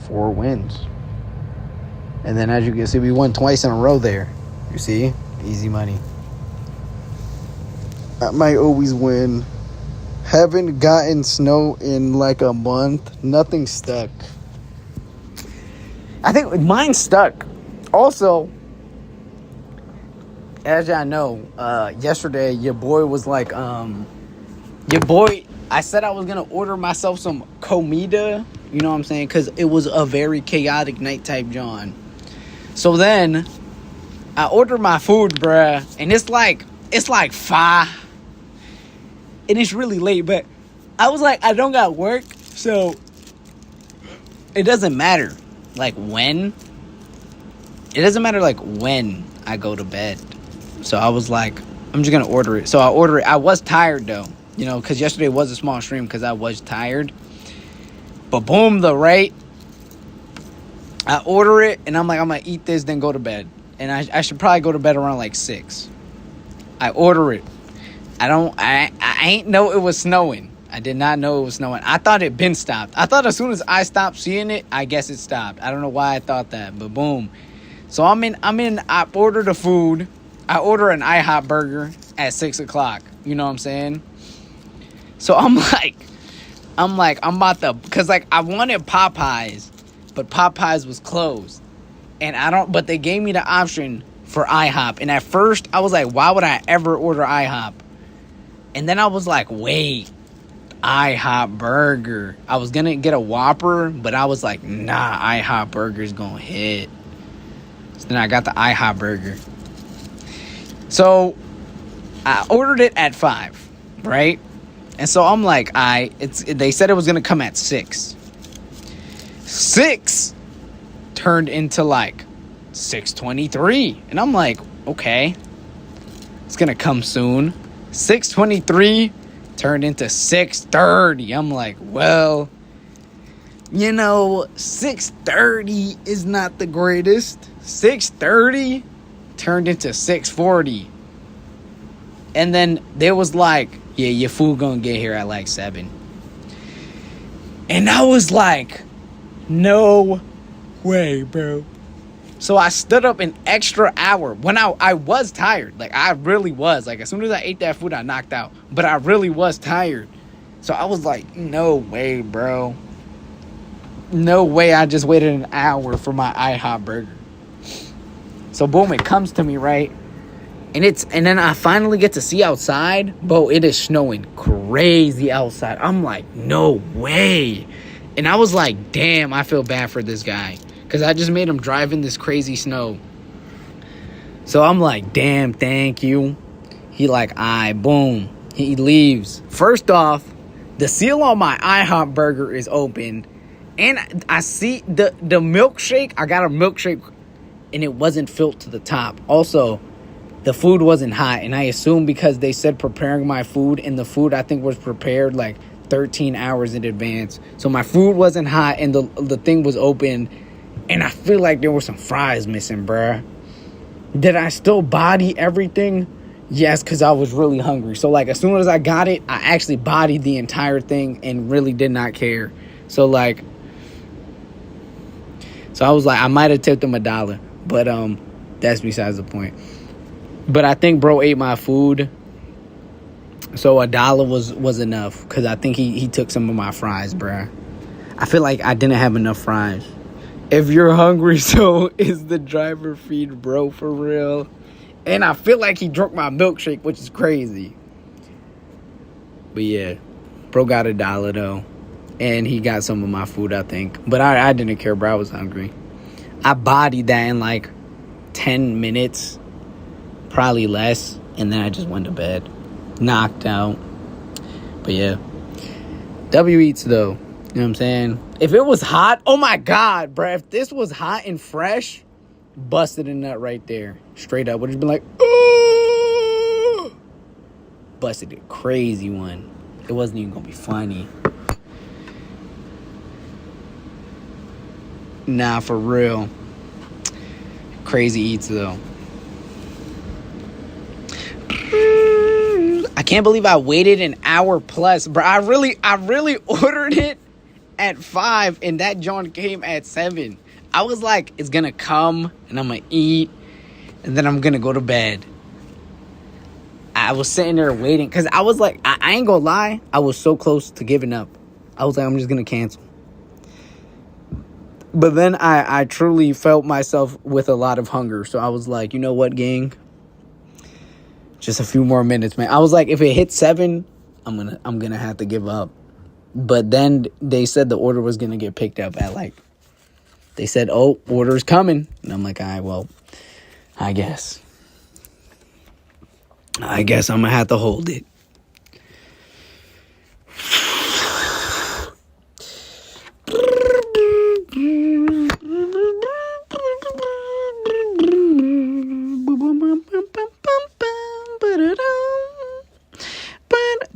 [SPEAKER 1] 4 wins. And then as you can see, we won twice in a row there. You see? Easy money. I might always win. Haven't gotten snow in like a month. Nothing stuck. I think mine stuck. Also, as y'all know, yesterday your boy was like, I said I was gonna order myself some comida. You know what I'm saying? Because it was a very chaotic night type John. So then I ordered my food, bruh, and it's like 5, and it's really late. But I was like, I don't got work, so it doesn't matter. Like when I go to bed. So I was like, I'm just gonna order it. So I order it. I was tired though, you know, because yesterday was a small stream because I was tired. But boom, I order it and I'm like, I'm gonna eat this, then go to bed. And I should probably go to bed around like 6. I order it. I ain't know it was snowing. I did not know it was snowing. I thought it been stopped. I thought as soon as I stopped seeing it, I guess it stopped. I don't know why I thought that, but boom. So I order the food. I order an IHOP burger at 6 o'clock. You know what I'm saying? So I'm about to, because like I wanted Popeyes, but Popeyes was closed. But they gave me the option for IHOP. And at first I was like, why would I ever order IHOP? And then I was like, wait. IHOP burger. I was gonna get a Whopper, but I was like, nah, IHOP burger's gonna hit. So then I got the IHOP burger. So I ordered it at 5, right? And so I'm like, they said it was gonna come at 6. 6 turned into like 6:23, and I'm like, okay, it's gonna come soon. 6:23 turned into 6:30. I'm like, well, you know, 6:30 is not the greatest. 6:30 turned into 6:40. And then there was like, yeah, your food gonna get here at like 7. And I was like, no way, bro. So I stood up an extra hour when I was tired. Like, I really was. Like, as soon as I ate that food, I knocked out. But I really was tired. So I was like, no way, bro. No way I just waited an hour for my IHOP burger. So, boom, it comes to me, right? And then I finally get to see outside. Bro, it is snowing crazy outside. I'm like, no way. And I was like, damn, I feel bad for this guy. Because I just made him drive in this crazy snow. So I'm like, damn, thank you. He like, boom. He leaves. First off, the seal on my IHOP burger is open. And I see the milkshake. I got a milkshake and it wasn't filled to the top. Also, the food wasn't hot. And I assume because they said preparing my food, and the food I think was prepared like 13 hours in advance. So my food wasn't hot and the thing was open. And I feel like there were some fries missing, bruh. Did I still body everything? Yes, because I was really hungry. So, like, as soon as I got it, I actually bodied the entire thing and really did not care. So, like, I was like, I might have tipped him $1. But, that's besides the point. But I think bro ate my food. So, $1 was enough. Because I think he took some of my fries, bruh. I feel like I didn't have enough fries. If you're hungry, so is the driver feed, bro, for real. And I feel like he drank my milkshake, which is crazy. But yeah, bro got $1 though. And he got some of my food, I think. But I didn't care, bro. I was hungry. I bodied that in like 10 minutes. Probably less. And then I just went to bed. Knocked out. But yeah. W eats though. You know what I'm saying? If it was hot, oh my God, bro. If this was hot and fresh, busted a nut right there. Straight up. Would have been like, oh! Busted a crazy one. It wasn't even going to be funny. Nah, for real. Crazy eats though. I can't believe I waited an hour plus, bro. I really ordered it at 5 and that joint came at 7. I was like, it's gonna come and I'm gonna eat and then I'm gonna go to bed. I was sitting there waiting because I was like, I ain't gonna lie, I was so close to giving up. I was like, I'm just gonna cancel. But then I truly felt myself with a lot of hunger. So I was like, you know what, gang? Just a few more minutes, man. I was like, if it hits 7, I'm gonna have to give up. But then they said the order was gonna get picked up at like, they said, oh, order's coming. And I'm like, all right, well, I guess I'm gonna have to hold it.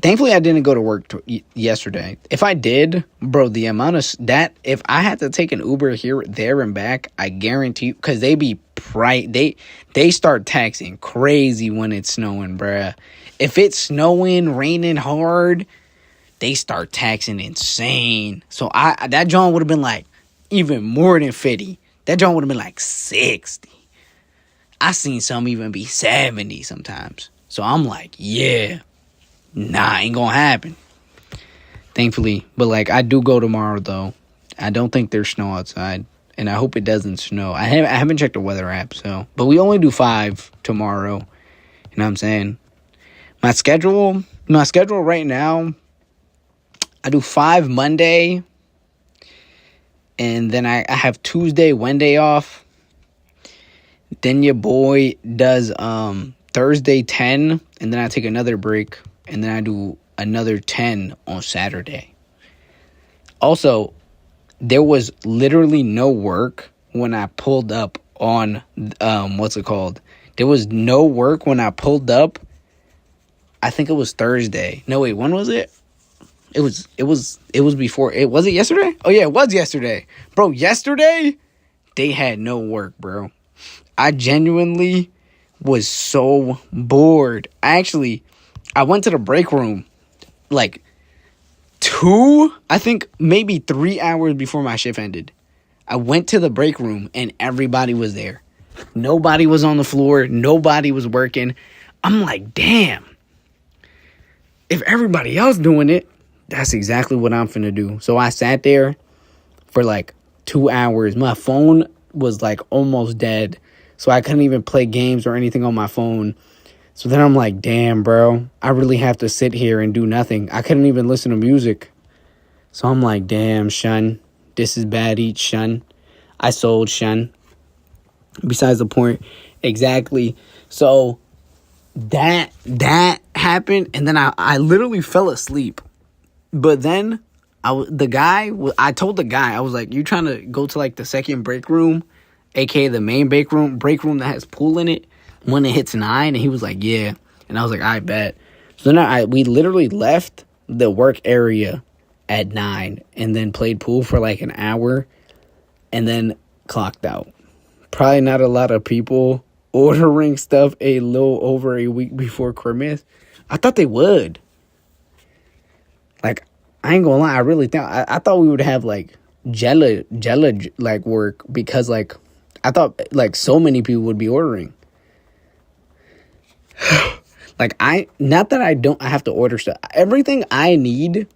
[SPEAKER 1] Thankfully, I didn't go to work yesterday. If I did, bro, the amount of that, if I had to take an Uber here, there, and back, I guarantee you, because they start taxing crazy when it's snowing, bruh. If it's snowing, raining hard, they start taxing insane. So that joint would have been like even more than 50. That joint would have been like 60. I seen some even be 70 sometimes. So I'm like, yeah. Nah, ain't gonna happen. Thankfully. But like, I do go tomorrow though. I don't think there's snow outside. And I hope it doesn't snow. I haven't checked the weather app, so. But we only do 5 tomorrow. You know what I'm saying? My schedule right now, I do 5 Monday. And then I have Tuesday, Wednesday off. Then your boy does Thursday 10. And then I take another break. And then I do another 10 on Saturday. Also, there was literally no work when I pulled up on, what's it called? There was no work when I pulled up. I think it was Thursday. No, wait, when was it? It was before. Was it yesterday? Oh, yeah, it was yesterday. Bro, yesterday, they had no work, bro. I genuinely was so bored. I went to the break room like 2, I think maybe 3 hours before my shift ended. I went to the break room and everybody was there. Nobody was on the floor. Nobody was working. I'm like, damn. If everybody else doing it, that's exactly what I'm finna do. So I sat there for like 2 hours. My phone was like almost dead. So I couldn't even play games or anything on my phone. So then I'm like, damn, bro, I really have to sit here and do nothing. I couldn't even listen to music. So I'm like, damn, shun, this is bad eat, shun. I sold, shun. Besides the point, exactly. So that happened, and then I literally fell asleep. But then I told the guy, I was like, you trying to go to like the second break room, aka the main break room that has pool in it, when it hits 9? And he was like, yeah. And I was like, I bet. So then we literally left the work area at 9 and then played pool for like an hour and then clocked out. Probably not a lot of people ordering stuff a little over a week before Christmas. I thought they would. Like, I ain't gonna lie, I really think I thought we would have like Jella like work, because like I thought like so many people would be ordering. Like, not that I have to order stuff. Everything I need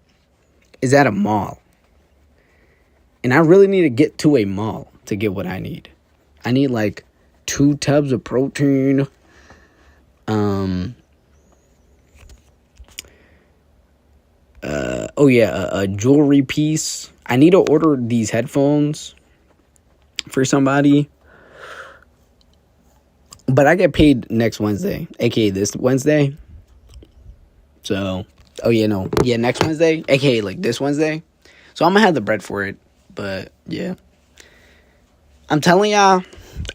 [SPEAKER 1] is at a mall. And I really need to get to a mall to get what I need. I need like 2 tubs of protein. Oh yeah, a jewelry piece. I need to order these headphones for somebody, but I get paid next Wednesday, aka this Wednesday. So, oh yeah, no, yeah, next Wednesday, aka like this Wednesday. So I'm gonna have the bread for it, but yeah, I'm telling y'all,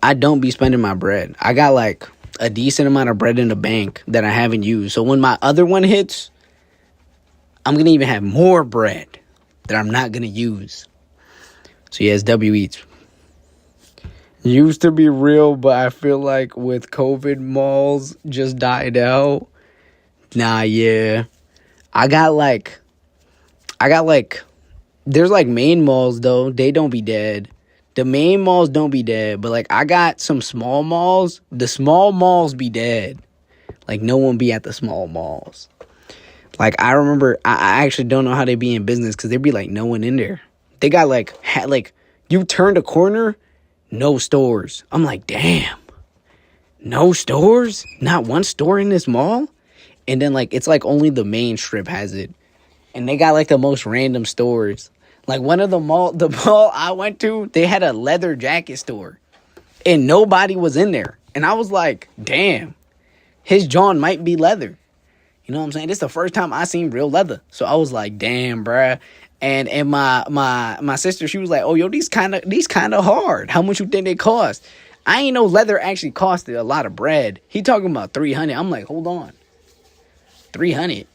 [SPEAKER 1] I don't be spending my bread. I got like a decent amount of bread in the bank that I haven't used. So when my other one hits, I'm gonna even have more bread that I'm not gonna use. So yeah, it's W Eats. Used to be real, but I feel like with COVID, malls just died out. Nah, yeah. I got like, there's like main malls though. They don't be dead. The main malls don't be dead, but like I got some small malls. The small malls be dead. Like no one be at the small malls. Like I remember, I actually don't know how they be in business because there be like no one in there. They got like you turned a corner, no stores. I'm like, damn, no stores? Not one store in this mall? And then like it's like only the main strip has it. And they got like the most random stores. Like one of the mall I went to, they had a leather jacket store. And nobody was in there. And I was like, damn, his John might be leather. You know what I'm saying? This is the first time I seen real leather. So I was like, damn, bruh. And my sister, she was like, oh, yo, these kind of hard. How much you think they cost? I ain't know leather actually costed a lot of bread. He talking about 300. I'm like, hold on. 300?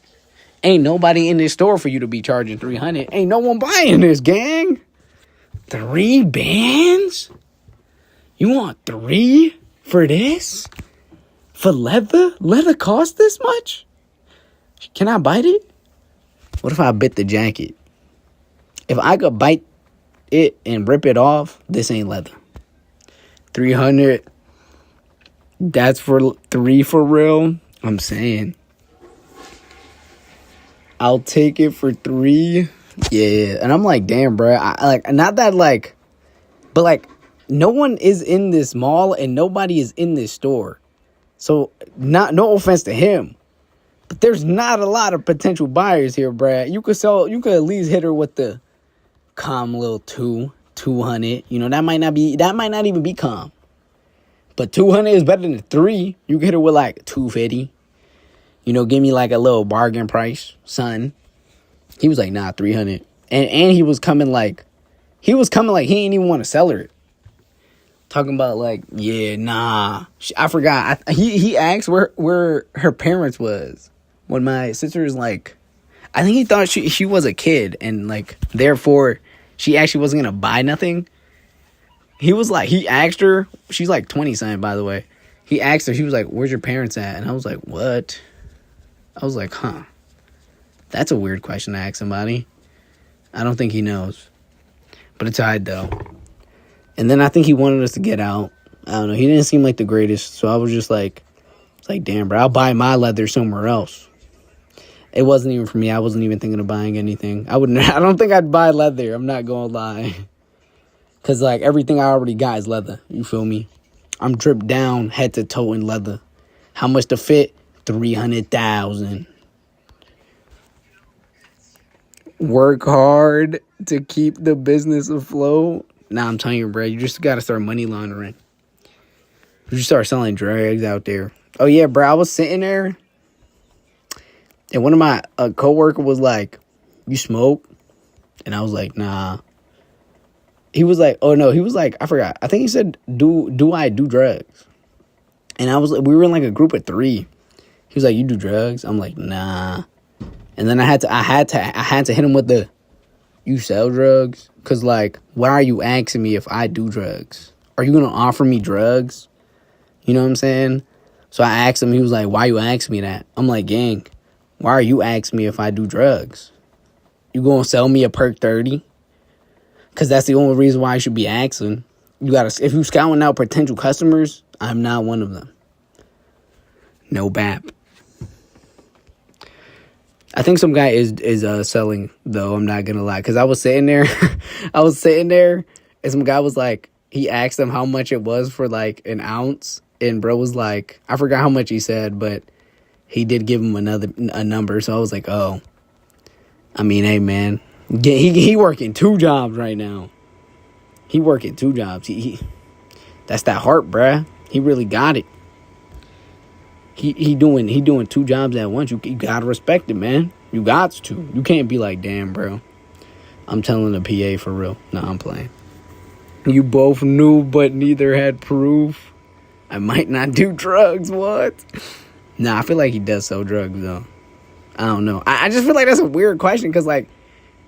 [SPEAKER 1] Ain't nobody in this store for you to be charging 300. Ain't no one buying this, gang. 3 bands? You want 3 for this? For leather? Leather cost this much? Can I bite it? What if I bit the jacket? If I could bite it and rip it off, this ain't leather. 300. That's for 3 for real. I'm saying. I'll take it for 3. Yeah. And I'm like, damn, bro. I like, not that like, but like, no one is in this mall and nobody is in this store. So no offense to him. But there's not a lot of potential buyers here, Brad. You could at least hit her with the calm little 200. You know, that might not even be calm. But 200 is better than 3. You can hit her with like 250. You know, give me like a little bargain price, son. He was like, nah, 300. And he was coming like he ain't even want to sell her. Talking about like, yeah, nah. I forgot. He asked where her parents was. When my sister is like, I think he thought she was a kid and like therefore she actually wasn't gonna buy nothing. He was like, he asked her, she's like 20-something, by the way. He asked her, he was like, where's your parents at? And I was like, what? I was like, huh. That's a weird question to ask somebody. I don't think he knows. But it's alright though. And then I think he wanted us to get out. I don't know. He didn't seem like the greatest. So I was just like, it's like, damn, bro, I'll buy my leather somewhere else. It wasn't even for me. I wasn't even thinking of buying anything. I don't think I'd buy leather. I'm not going to lie. Because, like, everything I already got is leather. You feel me? I'm dripped down head to toe in leather. How much to fit? 300,000. Work hard to keep the business afloat. Nah, I'm telling you, bro. You just got to start money laundering. You just start selling drugs out there. Oh, yeah, bro. I was sitting there. And one of my coworker was like, you smoke? And I was like, nah. He was like, oh no, he was like, I forgot. I think he said, do I do drugs? And we were in like a group of 3. He was like, you do drugs? I'm like, nah. And then I had to hit him with the, you sell drugs? Cause like, why are you asking me if I do drugs? Are you gonna offer me drugs? You know what I'm saying? So I asked him, he was like, why you asking me that? I'm like, gang, why are you asking me if I do drugs? You gonna sell me a perk 30? Cause that's the only reason why I should be asking. If you scouting out potential customers, I'm not one of them. No bap. I think some guy is selling though. I'm not gonna lie, cause I was sitting there, and some guy was like, he asked him how much it was for like an ounce, and bro was like, I forgot how much he said, but he did give him a number, so I was like, oh.
[SPEAKER 2] I mean, hey, man. He working 2 jobs right now. He working 2 jobs. That's that heart, bruh. He really got it. He doing 2 jobs at once. You gotta respect it, man. You got to. You can't be like, damn, bro. I'm telling the PA for real. Nah, I'm playing. You both knew, but neither had proof. I might not do drugs. What? Nah, I feel like he does sell drugs, though. I don't know. I just feel like that's a weird question, because, like,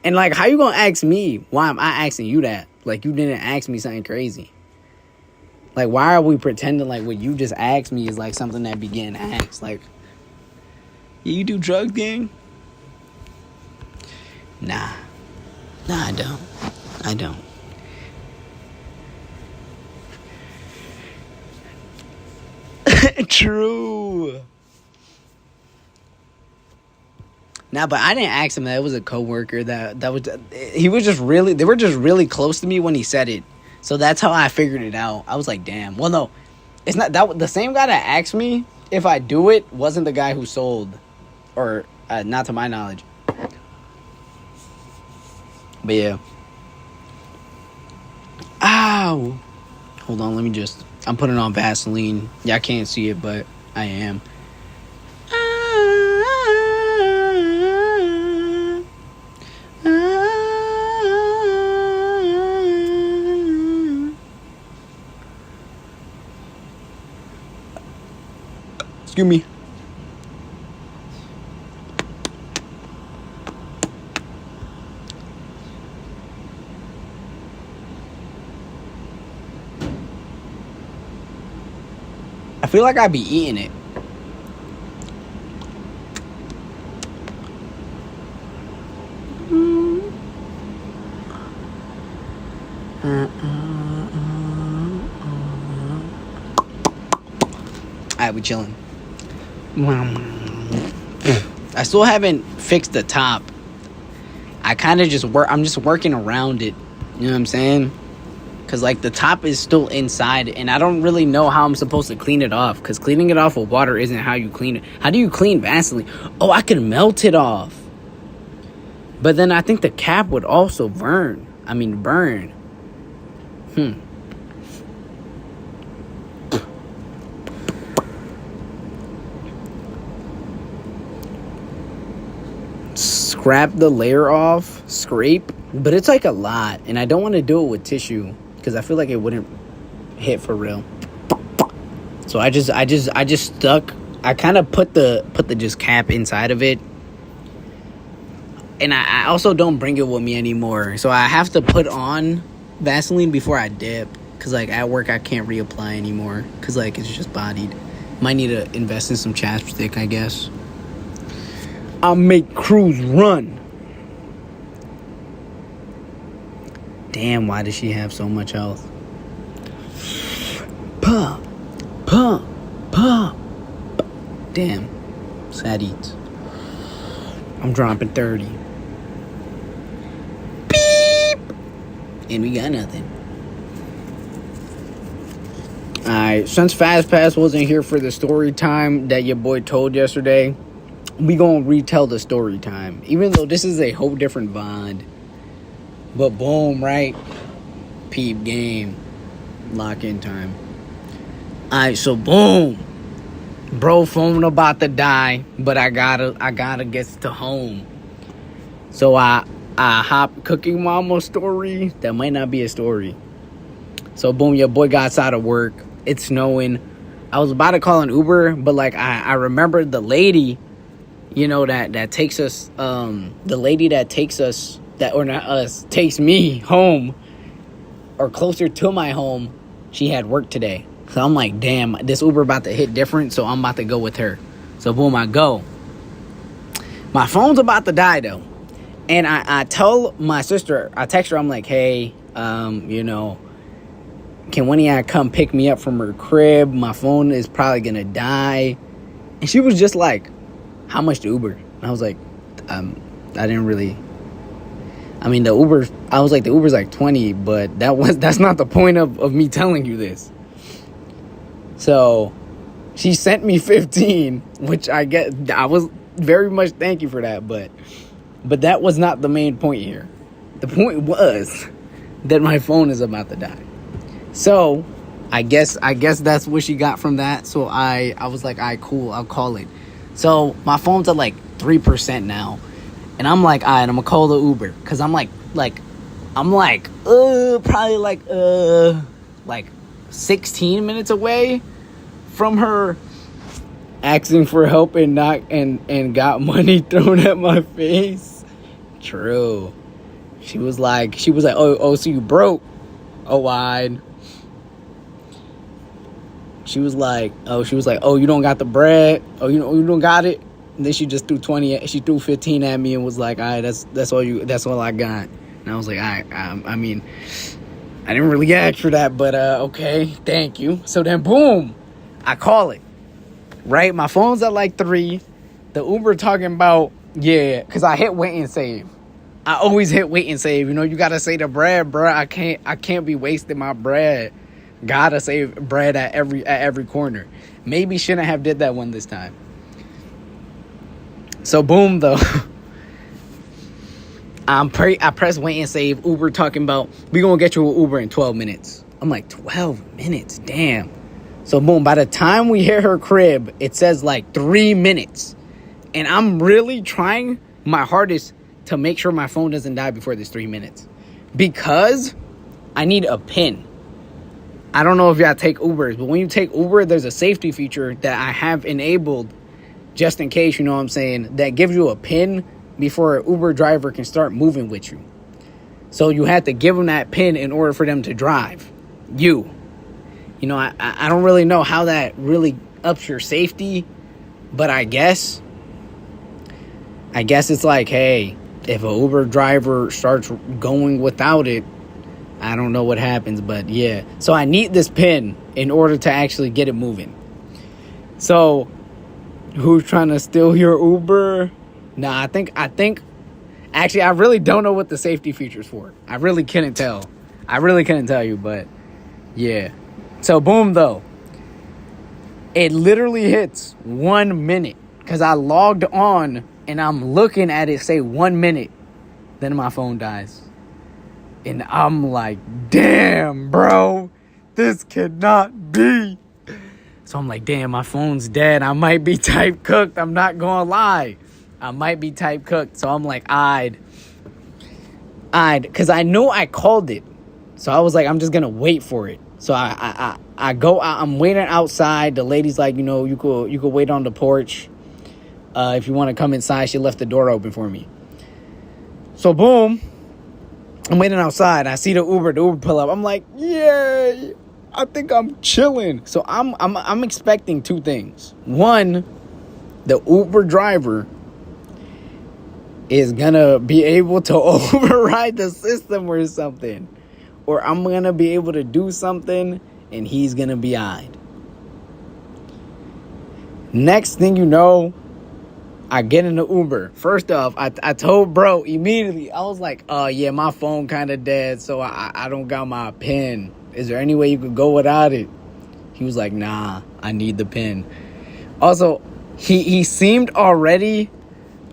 [SPEAKER 2] and, like, how you gonna ask me? Why am I asking you that? Like, you didn't ask me something crazy. Like, why are we pretending like what you just asked me is, like, something that be getting asked? Like, yeah, you do drugs, gang? Nah, I don't. True. Nah, but I didn't ask him that. It was a coworker they were just really close to me when he said it. So that's how I figured it out. I was like, damn. Well, no, it's not that. The same guy that asked me if I do it wasn't the guy who sold, or not to my knowledge. But yeah. Ow. Hold on, I'm putting on Vaseline. Y'all can't see it, but I am. Excuse me. I feel like I be eating it. Alright, we chilling. I still haven't fixed the top. I kind of I'm just working around it. You know what I'm saying? Because, like, the top is still inside, and I don't really know how I'm supposed to clean it off, because cleaning it off with water isn't how you clean it. How do you clean Vaseline? Oh, I can melt it off. But then I think the cap would also burn. Scrape the layer off, scrape, but it's like a lot, and I don't want to do it with tissue because I feel like it wouldn't hit for real. So I just stuck. I kind of put the just cap inside of it, and I also don't bring it with me anymore. So I have to put on Vaseline before I dip, because, like, at work I can't reapply anymore because, like, it's just bodied. Might need to invest in some chapstick, I guess. I'll make crews run. Damn, why does she have so much health? Pump. Damn. Sad eats. I'm dropping 30. Beep. And we got nothing. Alright, since Fast Pass wasn't here for the story time that your boy told yesterday, we gonna retell the story time, even though this is a whole different VOD. But boom, right? Peep game. Lock in time. Alright, so boom. Bro phone about to die, but I gotta get to home. So I hop Cooking Mama story. That might not be a story. So boom, your boy got out of work. It's snowing. I was about to call an Uber, but, like, I remembered the lady, you know, that takes us, the lady that takes us, takes me home, or closer to my home, she had work today. So I'm like, damn, this Uber about to hit different, so I'm about to go with her. So boom, I go. My phone's about to die, though. And I tell my sister, I text her, I'm like, hey, you know, can one of y'all come pick me up from her crib? My phone is probably gonna die. And she was just like, how much the Uber? And I was like, I didn't really. I mean, the Uber's like 20, but that's not the point of me telling you this. So she sent me 15, which I was very much thank you for that, but But that was not the main point here. The point was that my phone is about to die. So I guess that's what she got from that. So I was like, all right, cool, I'll call it. So my phone's at like 3% now. And I'm like, all right, I'm gonna call the Uber. Cause I'm probably like 16 minutes away from her asking for help and got money thrown at my face. True. She was like, oh, so you broke? Oh, wide. She was like, oh, you don't got the bread? Oh, you don't got it? And then she just threw 15 at me and was like, all right, that's all I got. And I was like, all right, I mean, I didn't really ask for that, but okay, thank you. So then, boom, I call it. Right, my phone's at like 3. The Uber talking about, yeah, because I hit wait and save. I always hit wait and save. You know, you gotta save the bread, bro. I can't be wasting my bread. Gotta save bread at every corner. Maybe shouldn't have did that one this time. So boom though. I press wait and save. Uber talking about, we gonna get you an Uber in 12 minutes. I'm like, 12 minutes? Damn. So boom, by the time we hit her crib, it says like 3 minutes. And I'm really trying my hardest to make sure my phone doesn't die before this 3 minutes. Because I need a PIN. I don't know if y'all take Ubers, but when you take Uber, there's a safety feature that I have enabled just in case, you know what I'm saying, that gives you a PIN before an Uber driver can start moving with you. So you have to give them that PIN in order for them to drive you. You know, I don't really know how that really ups your safety, but I guess it's like, hey, if an Uber driver starts going without it, I don't know what happens, but yeah. So I need this PIN in order to actually get it moving. So who's trying to steal your Uber? Nah, I think actually I really don't know what the safety feature's for. I really couldn't tell. I really couldn't tell you, but yeah. So boom though. It literally hits 1 minute because I logged on and I'm looking at it say 1 minute. Then my phone dies. And I'm like, damn, bro, this cannot be. So I'm like, damn, my phone's dead. I might be type cooked. I'm not gonna lie. I might be type cooked. So I'm like, I'd, because I know I called it. So I was like, I'm just gonna wait for it. So I go out, I'm waiting outside. The lady's like, you know, you could wait on the porch. If you want to come inside, she left the door open for me. So boom, I'm waiting outside. I see the Uber pull up. I'm like, yay, I think I'm chilling. So I'm expecting 2 things. One, the Uber driver is gonna be able to override the system or something. Or I'm going to be able to do something and he's going to be eyed. Next thing you know, I get in the Uber. First off, I told bro immediately. I was like, oh, yeah, my phone kind of dead, so I don't got my PIN. Is there any way you could go without it? He was like, nah, I need the PIN. Also, he seemed already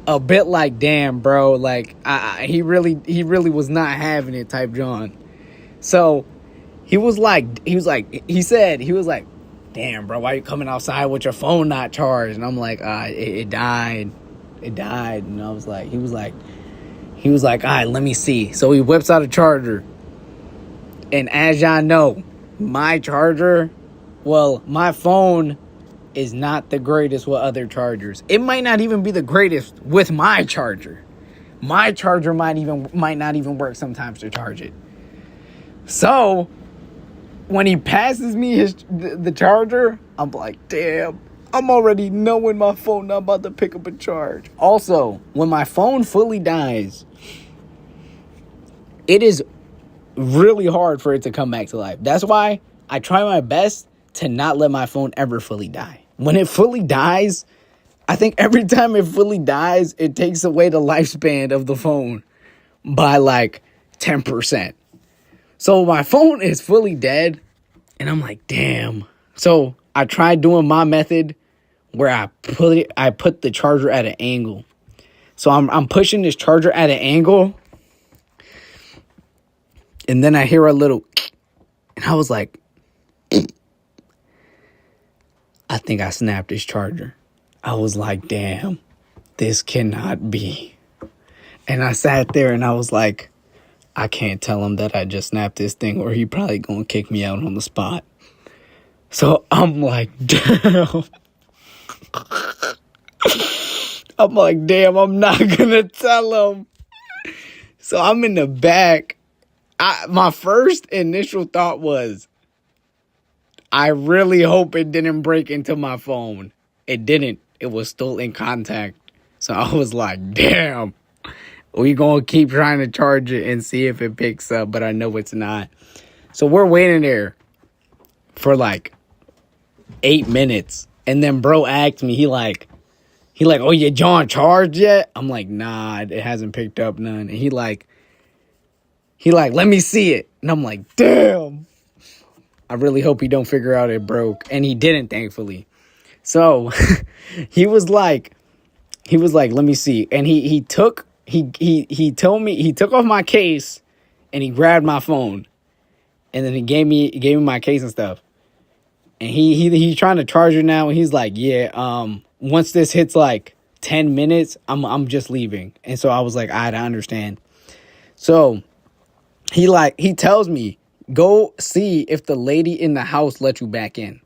[SPEAKER 2] a bit like, damn, bro. Like, he really was not having it type John. So he was like, damn, bro, why you coming outside with your phone not charged? And I'm like, it died. It died. And I was like, he was like, all right, let me see. So he whips out a charger. And as y'all know, my charger, well, my phone is not the greatest with other chargers. It might not even be the greatest with my charger. My charger might not even work sometimes to charge it. So, when he passes me the charger, I'm like, damn, I'm already knowing my phone not about to pick up a charge. Also, when my phone fully dies, it is really hard for it to come back to life. That's why I try my best to not let my phone ever fully die. When it fully dies, I think every time it fully dies, it takes away the lifespan of the phone by like 10%. So my phone is fully dead, and I'm like, damn. So I tried doing my method where I put the charger at an angle. So I'm pushing this charger at an angle. And then I hear a little, and I was like, I think I snapped this charger. I was like, damn, this cannot be. And I sat there and I was like, I can't tell him that I just snapped this thing or he probably gonna kick me out on the spot. So I'm like, damn. I'm like, damn, I'm not gonna tell him. So I'm in the back. My first initial thought was, I really hope it didn't break into my phone. It didn't. It was still in contact. So I was like, damn. We gonna keep trying to charge it and see if it picks up, but I know it's not. So we're waiting there for like 8 minutes. And then bro asked me, he like, oh, your John charged yet? I'm like, nah, it hasn't picked up none. And he like, let me see it. And I'm like, damn. I really hope he don't figure out it broke. And he didn't, thankfully. So he was like, let me see. And he took off my case and he grabbed my phone. And then he gave me my case and stuff. And he's trying to charge it now. And he's like, yeah, once this hits like 10 minutes, I'm just leaving. And so I was like, I understand. So he tells me, go see if the lady in the house let you back in.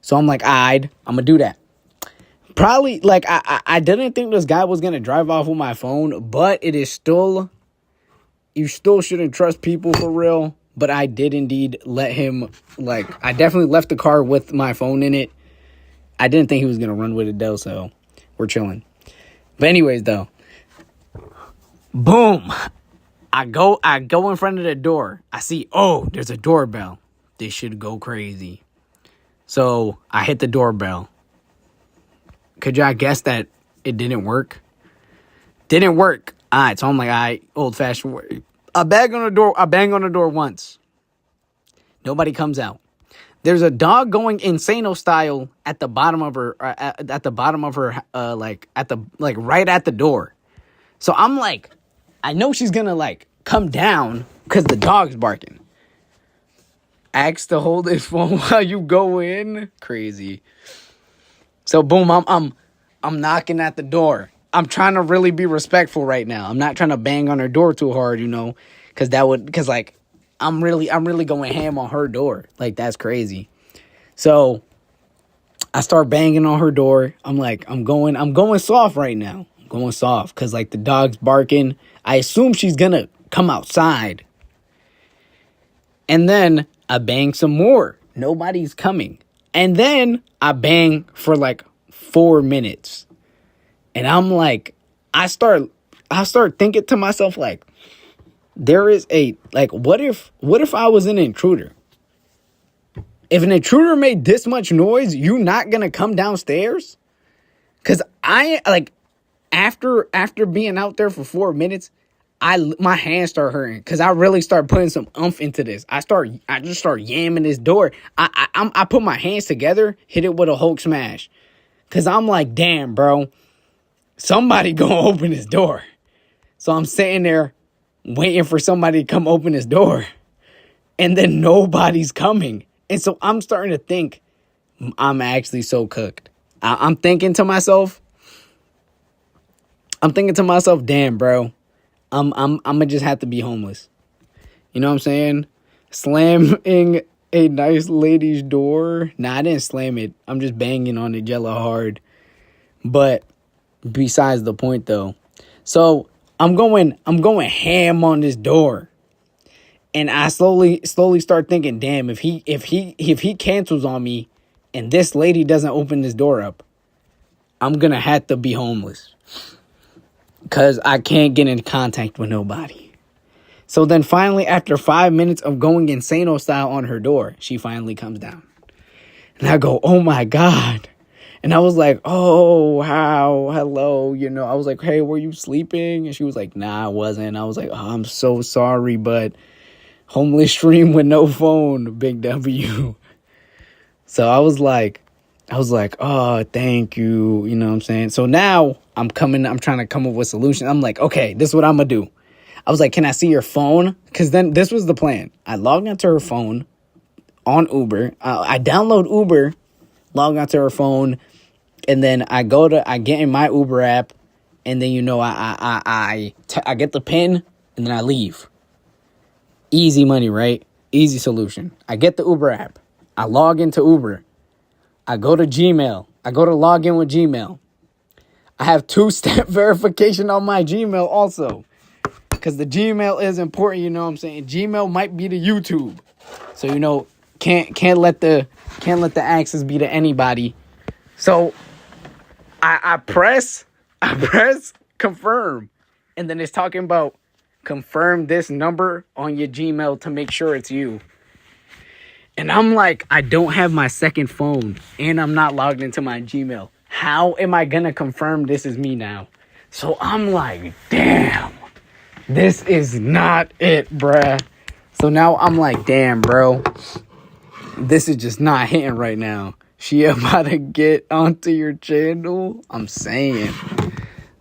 [SPEAKER 2] So I'm like, I'm gonna do that. Probably, like, I didn't think this guy was gonna drive off with my phone, but it is still, you still shouldn't trust people for real. But I did indeed let him, like, I definitely left the car with my phone in it. I didn't think he was gonna run with it though, so we're chilling. But anyways, though, boom. I go in front of the door. I see, oh, there's a doorbell. This should go crazy. So I hit the doorbell. Could y'all guess that it didn't work? Didn't work. All right, so I'm like, all right, old-fashioned way. I bang on the door once. Nobody comes out. There's a dog going insano style at the bottom of her, right at the door. So I'm like, I know she's gonna like come down because the dog's barking. Ask to hold his phone while you go in. Crazy. So boom, I'm knocking at the door. I'm trying to really be respectful right now. I'm not trying to bang on her door too hard, because like I'm really going ham on her door. Like, that's crazy. So I start banging on her door. I'm like, I'm going soft right now. I'm going soft because like the dog's barking. I assume she's gonna come outside. And then I bang some more. Nobody's coming. And then I bang for like 4 minutes. And I'm like, I start thinking to myself, like, there is what if I was an intruder? If an intruder made this much noise, you not gonna come downstairs? Cause after being out there for 4 minutes, my hands start hurting because I really start putting some oomph into this. I just start yamming this door. I put my hands together, hit it with a Hulk smash, because I'm like, damn, bro, somebody gonna open this door. So I'm sitting there waiting for somebody to come open this door, and then nobody's coming. And so I'm starting to think I'm actually so cooked. I'm thinking to myself, damn, bro, I'm gonna just have to be homeless. You know what I'm saying? Slamming a nice lady's door. Nah, I didn't slam it. I'm just banging on it yellow hard. But besides the point though. So I'm going ham on this door. And I slowly start thinking, damn, if he cancels on me and this lady doesn't open this door up, I'm gonna have to be homeless. Because I can't get in contact with nobody. So then finally, after 5 minutes of going insano style on her door, she finally comes down. And I go, oh my God. And I was like, oh, how, hello. I was like, hey, were you sleeping? And she was like, nah, I wasn't. I was like, oh, I'm so sorry, but homeless stream with no phone, big W. So I was like, I was like, oh, thank you. You know what I'm saying? So now I'm trying to come up with solutions. I'm like, okay, this is what I'm going to do. I was like, can I see your phone? Because then this was the plan. I logged into her phone on Uber. I download Uber, log onto her phone, and then I get in my Uber app, and then, I get the PIN, and then I leave. Easy money, right? Easy solution. I get the Uber app. I log into Uber. I go to Gmail. I go to log in with Gmail. I have 2-step verification on my Gmail also. Because the Gmail is important, you know what I'm saying? Gmail might be the YouTube. So, can't let the access be to anybody. So I press confirm. And then it's talking about confirm this number on your Gmail to make sure it's you. And I'm like, I don't have my second phone and I'm not logged into my Gmail. How am I going to confirm this is me now? So I'm like, damn, this is not it, bruh. So now I'm like, damn, bro, this is just not hitting right now. She about to get onto your channel. I'm saying.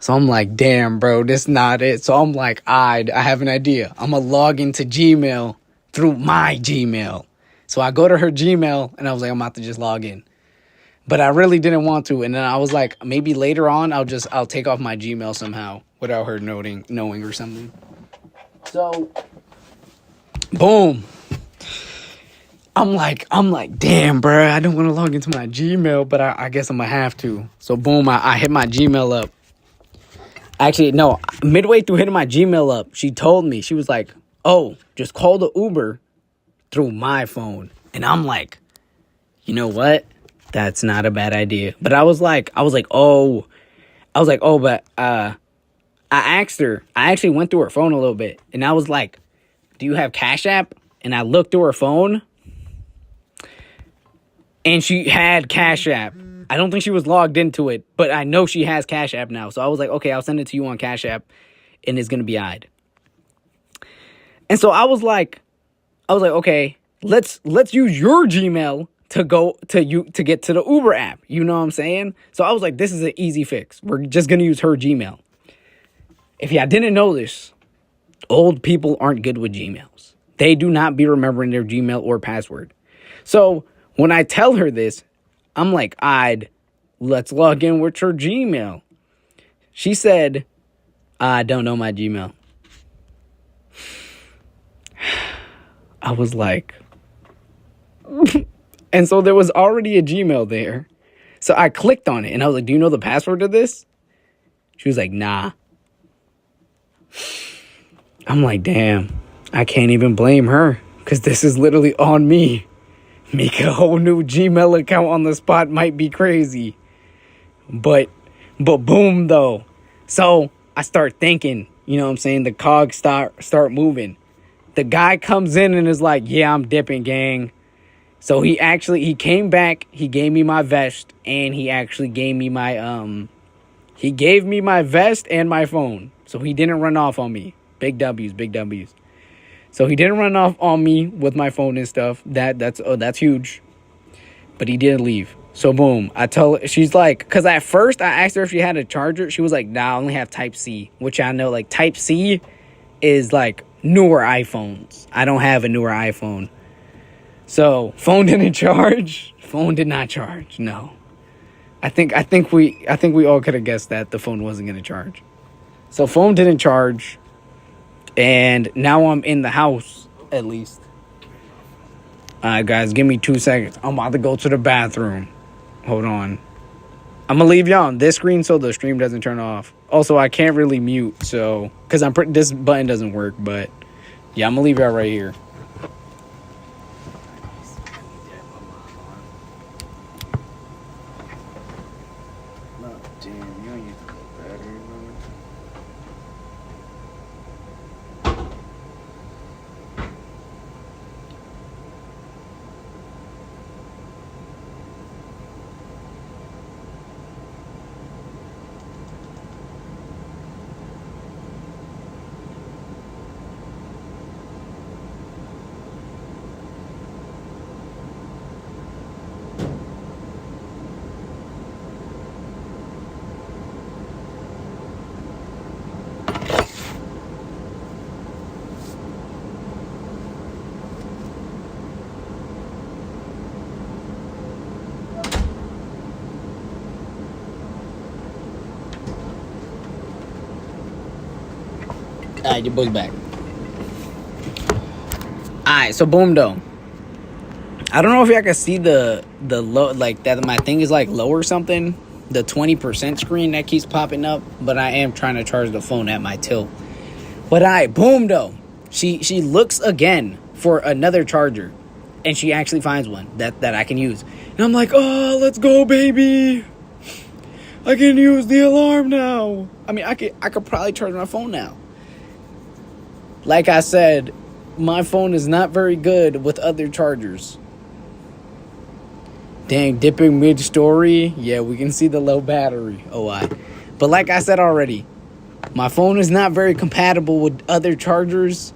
[SPEAKER 2] So I'm like, damn, bro, this not it. So I'm like, I have an idea. I'm going to log into Gmail through my Gmail. So I go to her Gmail, and I was like, I'm about to just log in. But I really didn't want to. And then I was like, maybe later on, I'll take off my Gmail somehow without her knowing or something. So, boom. I'm like, damn, bro, I don't want to log into my Gmail, but I guess I'm going to have to. So, boom, I hit my Gmail up. Actually, no, midway through hitting my Gmail up, she told me, she was like, oh, just call the Uber through my phone. And I'm like, you know what? That's not a bad idea. But I was like, but I asked her, I actually went through her phone a little bit, and I was like, do you have Cash App? And I looked through her phone, and she had Cash App. I don't think she was logged into it, but I know she has Cash App now. So I was like, okay, I'll send it to you on Cash App, and it's going to be eyed. And so I was like, okay, let's use your Gmail to get to the Uber app. You know what I'm saying? So I was like, this is an easy fix. We're just going to use her Gmail. If y'all didn't know this, old people aren't good with Gmails. They do not be remembering their Gmail or password. So when I tell her this, I'm like, let's log in with her Gmail. She said, I don't know my Gmail. I was like, and so there was already a Gmail there. So I clicked on it and I was like, do you know the password to this? She was like, nah. I'm like, damn, I can't even blame her because this is literally on me. Make a whole new Gmail account on the spot might be crazy. But boom, though. So I start thinking, you know what I'm saying? The cogs start moving. The guy comes in and is like, yeah, I'm dipping, gang. So he came back, he gave me my vest, and he actually gave me my vest and my phone. So he didn't run off on me. Big W's. So he didn't run off on me with my phone and stuff. That's huge. But he did leave. So boom, I tell her, she's like, because at first I asked her if she had a charger. She was like, nah, I only have Type-C, which I know like Type-C is like newer iPhones. I don't have a newer iPhone. So phone didn't charge. Phone did not charge. No. I think we all could have guessed that the phone wasn't going to charge. So phone didn't charge. And now I'm in the house, at least. Alright, guys, give me 2 seconds. I'm about to go to the bathroom. Hold on. I'm gonna leave y'all on this screen so the stream doesn't turn off. Also, I can't really mute, so because this button doesn't work. But yeah, I'm gonna leave y'all right here. Alright, your boy's back. Alright, so boom though. I don't know if y'all can see the low, like that my thing is like low or something. The 20% screen that keeps popping up, but I am trying to charge the phone at my tilt. But boom though. She looks again for another charger, and she actually finds one that I can use. And I'm like, oh, let's go, baby. I can use the alarm now. I mean, I could probably charge my phone now. Like I said, my phone is not very good with other chargers. Dang, dipping mid-story. Yeah, we can see the low battery. But like I said already, my phone is not very compatible with other chargers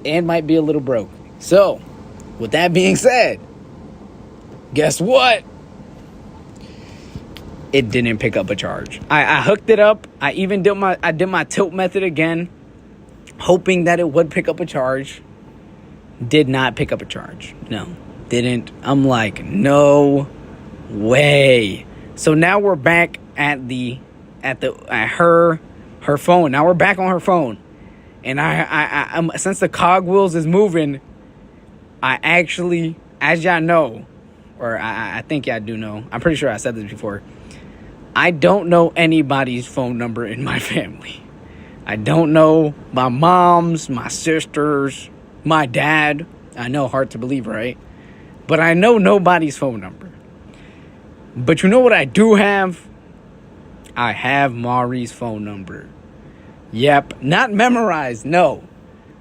[SPEAKER 2] and might be a little broke. So, with that being said, guess what? It didn't pick up a charge. I hooked it up. I even did my tilt method again, hoping that it would pick up a charge. Did not pick up a charge. No, didn't. I'm like, no way. So now we're back at her phone. Now we're back on her phone. And I'm since the cogwheels is moving, I actually, as y'all know, or I think y'all do know, I'm pretty sure I said this before, I don't know anybody's phone number in my family. I don't know my mom's, my sister's, my dad. I know, hard to believe, right? But I know nobody's phone number. But you know what I do have? I have Mari's phone number. Yep, not memorized, no.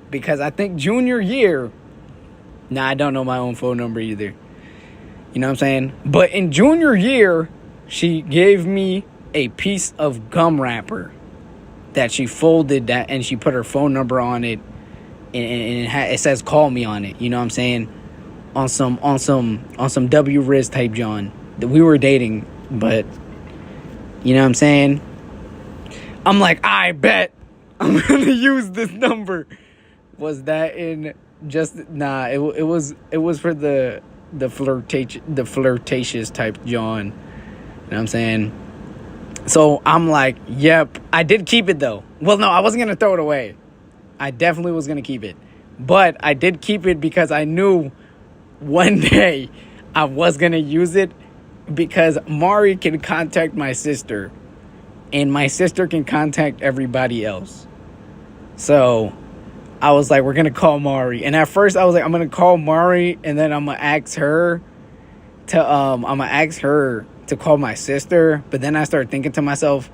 [SPEAKER 2] Because I think junior year, I don't know my own phone number either. You know what I'm saying? But in junior year, she gave me a piece of gum wrapper that she folded that, and she put her phone number on it, and it says "call me" on it. You know what I'm saying? On some W Riz type John that we were dating, but you know what I'm saying? I'm like, I bet I'm gonna use this number. Was that in just nah? It was for the flirtatious type John. You know what I'm saying? So I'm like, yep. I did keep it though. Well, no, I wasn't gonna throw it away. I definitely was gonna keep it, but I did keep it because I knew one day I was gonna use it, because Mari can contact my sister, and my sister can contact everybody else. So I was like, we're gonna call Mari. And at first I was like, I'm gonna call Mari, and then I'm gonna ask her to call my sister. But then I started thinking to myself,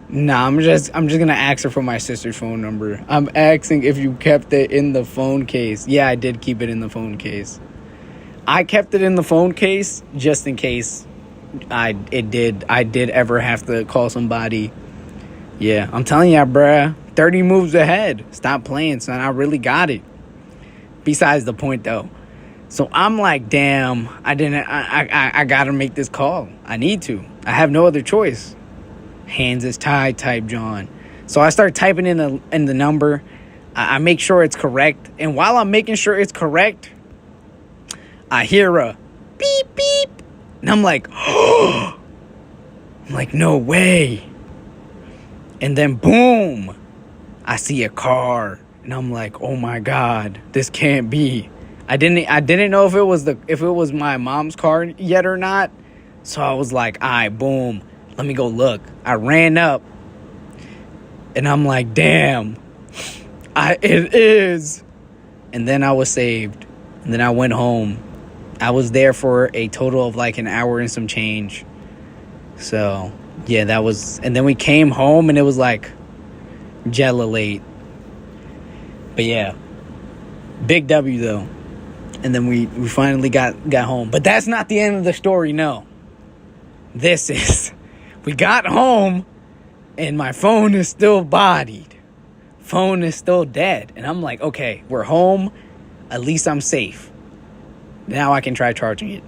[SPEAKER 2] nah, I'm just gonna ask her for my sister's phone number. I'm asking if you kept it in the phone case. Yeah, I did keep it in the phone case. I kept it in the phone case just in case I did ever have to call somebody. Yeah, I'm telling ya, bruh, 30 moves ahead. Stop playing, son. I really got it. Besides the point, though. So I'm like, damn, I gotta make this call. I need to. I have no other choice. Hands is tied type John. So I start typing in the number. I make sure it's correct. And while I'm making sure it's correct, I hear a beep, beep. And I'm like, oh. I'm like, no way. And then boom, I see a car. And I'm like, oh my God, this can't be. I didn't know if it was my mom's car yet or not. So I was like, all right, boom, let me go look. I ran up, and I'm like, damn, it is. And then I was saved. And then I went home. I was there for a total of like an hour and some change. So yeah, that was. And then we came home, and it was like Jella late. But yeah, big W though. And then we finally got home. But that's not the end of the story, no. This is, we got home, and my phone is still bodied. Phone is still dead. And I'm like, okay, we're home. At least I'm safe. Now I can try charging it.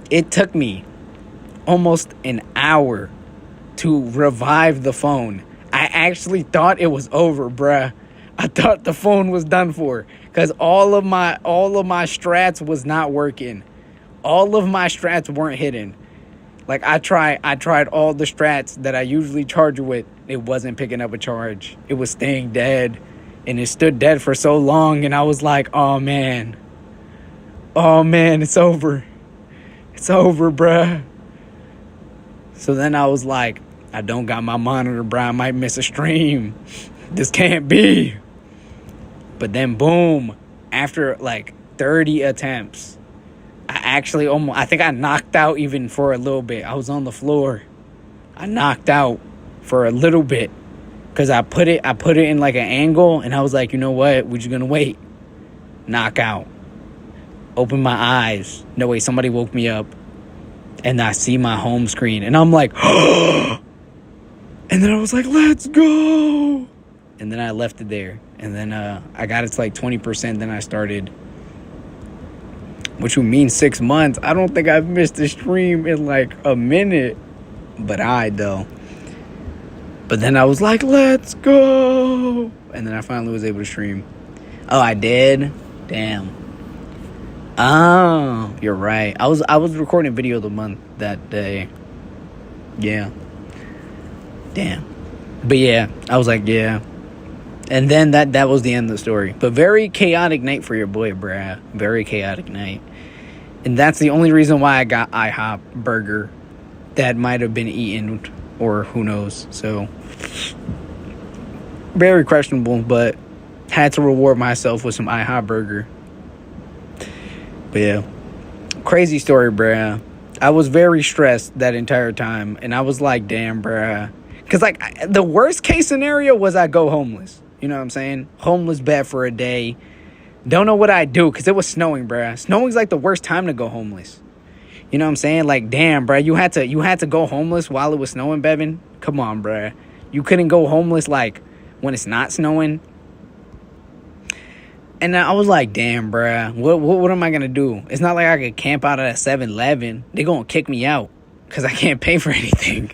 [SPEAKER 2] It took me almost an hour to revive the phone. I actually thought it was over, bruh. I thought the phone was done for, because all of my strats was not working. All of my strats weren't hitting. Like, I tried all the strats that I usually charge with. It wasn't picking up a charge. It was staying dead. And it stood dead for so long. And I was like, oh, man. Oh, man, it's over. It's over, bruh. So then I was like, I don't got my monitor, bruh. I might miss a stream. This can't be. But then, boom. After, like, 30 attempts, I think I knocked out even for a little bit. I was on the floor. I knocked out for a little bit because I put it in like an angle, and I was like, you know what? We're just gonna wait. Knock out. Open my eyes. No, wait, somebody woke me up, and I see my home screen, and I'm like, and then I was like, let's go. And then I left it there, and then I got it to like 20%. Then I started. Which would mean 6 months. I don't think I've missed a stream in like a minute. But though. But then I was like, let's go. And then I finally was able to stream. Oh, I did? Damn. Oh, you're right. I was recording video of the month that day. Yeah. Damn. But yeah, I was like, yeah. And then that was the end of the story. But very chaotic night for your boy, bruh. Very chaotic night. And that's the only reason why I got IHOP burger. That might have been eaten, or who knows. So, very questionable, but had to reward myself with some IHOP burger. But yeah, crazy story, bruh. I was very stressed that entire time. And I was like, damn, bruh. Because, like, the worst case scenario was I go homeless. You know what I'm saying? Homeless bed for a day. Don't know what I'd do because it was snowing, bruh. Snowing's like the worst time to go homeless. You know what I'm saying? Like, damn, bruh. You had to go homeless while it was snowing, Bevin. Come on, bruh. You couldn't go homeless like when it's not snowing. And I was like, damn, bruh. What am I gonna do? It's not like I could camp out at a 7-Eleven. They're gonna kick me out because I can't pay for anything.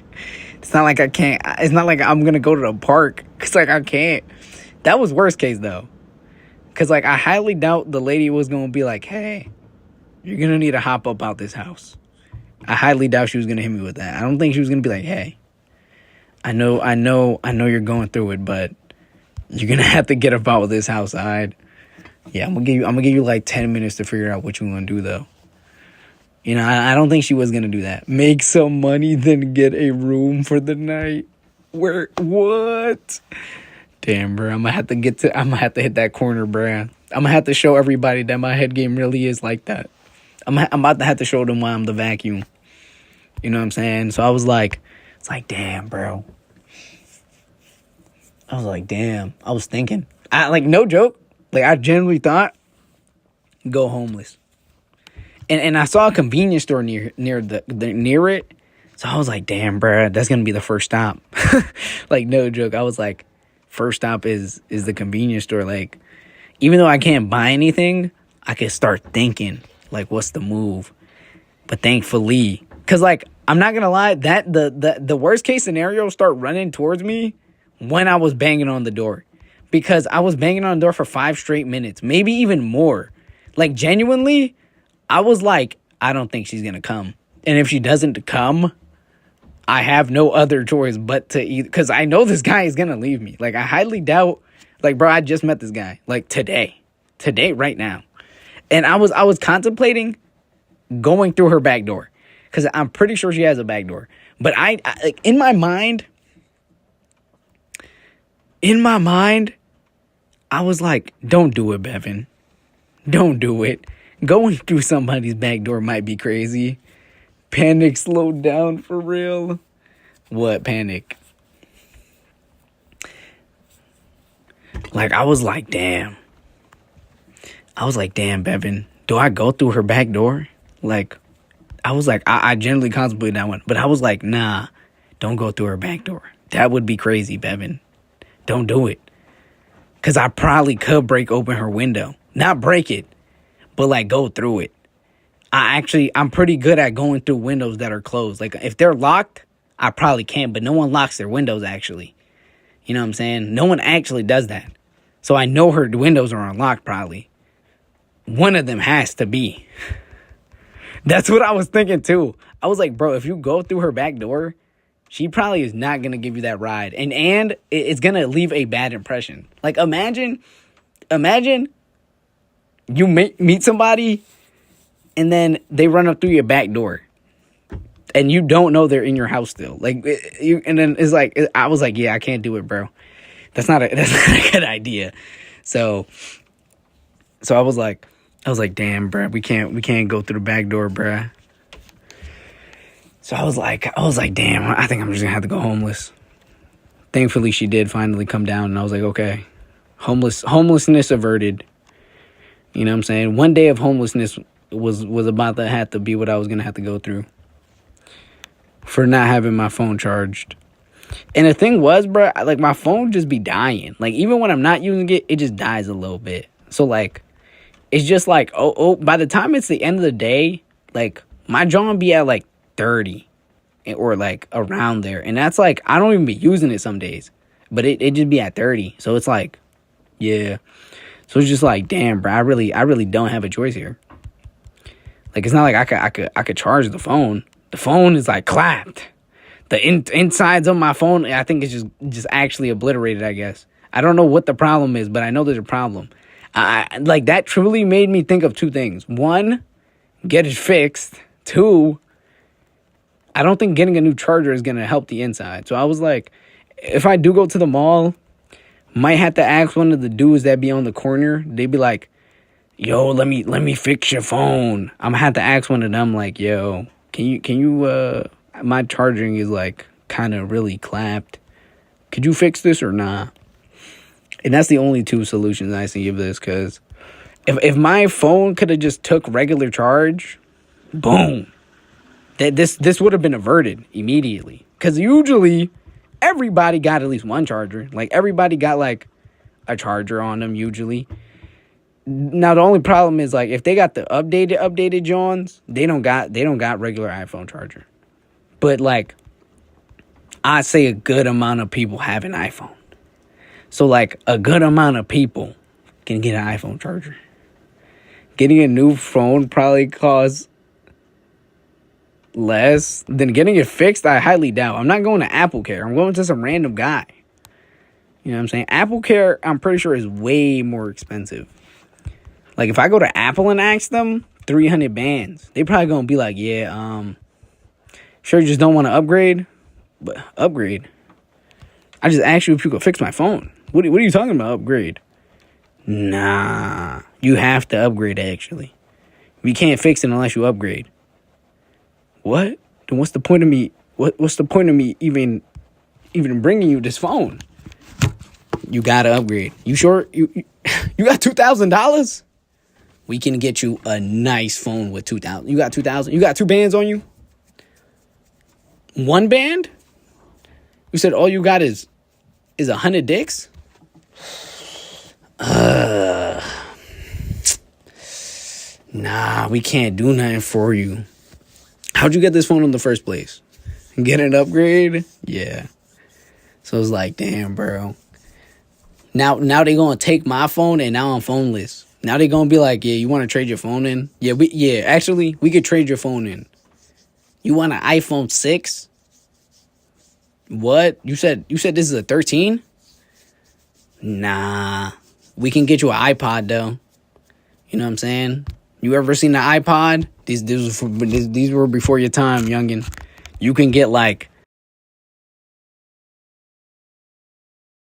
[SPEAKER 2] It's not like I can't. It's not like I'm gonna go to the park because like I can't. That was worst case though. Because, like, I highly doubt the lady was going to be like, hey, you're going to need to hop up out this house. I highly doubt she was going to hit me with that. I don't think she was going to be like, hey, I know you're going through it, but you're going to have to get up out of this house, all right? Yeah, I'm going to give you like 10 minutes to figure out what you want to do, though. You know, I don't think she was going to do that. Make some money, then get a room for the night. What? Damn, bro, I'm gonna have to hit that corner, bro. I'm gonna have to show everybody that my head game really is like that. I'm about to have to show them why I'm the vacuum. You know what I'm saying? So I was like, it's like, damn, bro. I was like, damn. I was thinking. No joke. Like, I genuinely thought, go homeless. And I saw a convenience store near it. So I was like, damn, bro, that's gonna be the first stop. Like, no joke. I was like, first stop is the convenience store. Like, even though I can't buy anything, I can start thinking, like, what's the move? But thankfully, because, like, I'm not gonna lie, that the worst case scenario start running towards me when I was banging on the door. Because I was banging on the door for 5 straight minutes, maybe even more. Like, genuinely, I was like, I don't think she's gonna come. And if she doesn't come, I have no other choice but to eat, because I know this guy is gonna leave me. Like, I highly doubt, like, bro, I just met this guy, like, today, right now. And I was contemplating going through her back door, because I'm pretty sure she has a back door. But I like, in my mind, I was like, don't do it, Bevin. Don't do it. Going through somebody's back door might be crazy. Panic slowed down for real. What panic? Like, I was like, damn. Bevin, do I go through her back door? Like, I was like, I generally contemplated that one. But I was like, nah, don't go through her back door. That would be crazy, Bevin. Don't do it. Because I probably could break open her window. Not break it, but, like, go through it. I'm pretty good at going through windows that are closed. Like, if they're locked, I probably can, but no one locks their windows, actually. You know what I'm saying? No one actually does that. So I know her windows are unlocked, probably. One of them has to be. That's what I was thinking, too. I was like, bro, if you go through her back door, she probably is not going to give you that ride. And it's going to leave a bad impression. Like, imagine you meet somebody and then they run up through your back door and you don't know they're in your house still. Like, and then it's like, I was like, yeah, I can't do it, bro. That's not a good idea. So I was like, damn, bro, we can't go through the back door, bro. So I was like, damn, I think I'm just gonna have to go homeless. Thankfully, she did finally come down, and I was like, okay, homelessness averted. You know what I'm saying? One day of homelessness was about to have to be what I was gonna have to go through for not having my phone charged. And the thing was, bro, like, my phone just be dying. Like, even when I'm not using it, it just dies a little bit. So, like, it's just like, by the time it's the end of the day, like, my jaw be at, like, 30 or, like, around there. And that's, like, I don't even be using it some days. But it just be at 30. So, it's like, yeah. So, it's just like, damn, bro, I really don't have a choice here. Like, it's not like I could charge the phone. The phone is, like, clapped. The insides of my phone, I think it's just actually obliterated, I guess. I don't know what the problem is, but I know there's a problem. Like, that truly made me think of two things. One, get it fixed. Two, I don't think getting a new charger is going to help the inside. So I was like, if I do go to the mall, might have to ask one of the dudes that be on the corner. They'd be like, yo, let me fix your phone. I'm going to have to ask one of them, like, yo, can you, my charging is, like, kind of really clapped. Could you fix this or nah? And that's the only two solutions I see of this, because if my phone could have just took regular charge, boom, this would have been averted immediately. Because usually everybody got at least one charger. Like, everybody got, like, a charger on them usually. Now, the only problem is, like, if they got the updated Johns, they don't got regular iPhone charger. But, like, I'd say a good amount of people have an iPhone. So, like, a good amount of people can get an iPhone charger. Getting a new phone probably costs less than getting it fixed. I highly doubt. I'm not going to Apple Care. I'm going to some random guy. You know what I'm saying? Apple Care, I'm pretty sure, is way more expensive. Like, if I go to Apple and ask them, 300 bands, they probably going to be like, yeah, sure, you just don't want to upgrade? But upgrade? I just asked you if you could fix my phone. What are you talking about, upgrade? Nah, you have to upgrade, actually. We can't fix it unless you upgrade. What? Then what's the point of me? What's the point of me even bringing you this phone? You gotta upgrade. You sure? You got $2,000? We can get you a nice phone with 2,000. You got 2,000? You got 2 bands on you? 1 band? You said all you got is 100 dicks? Nah, we can't do nothing for you. How'd you get this phone in the first place? Get an upgrade? Yeah. So it's like, damn, bro. Now they gonna take my phone and now I'm phoneless. Now they gonna be like, yeah, you want to trade your phone in? Yeah, actually, we could trade your phone in. You want an iPhone 6? What? You said this is a 13? Nah. We can get you an iPod, though. You know what I'm saying? You ever seen the iPod? These were before your time, youngin. You can get, like,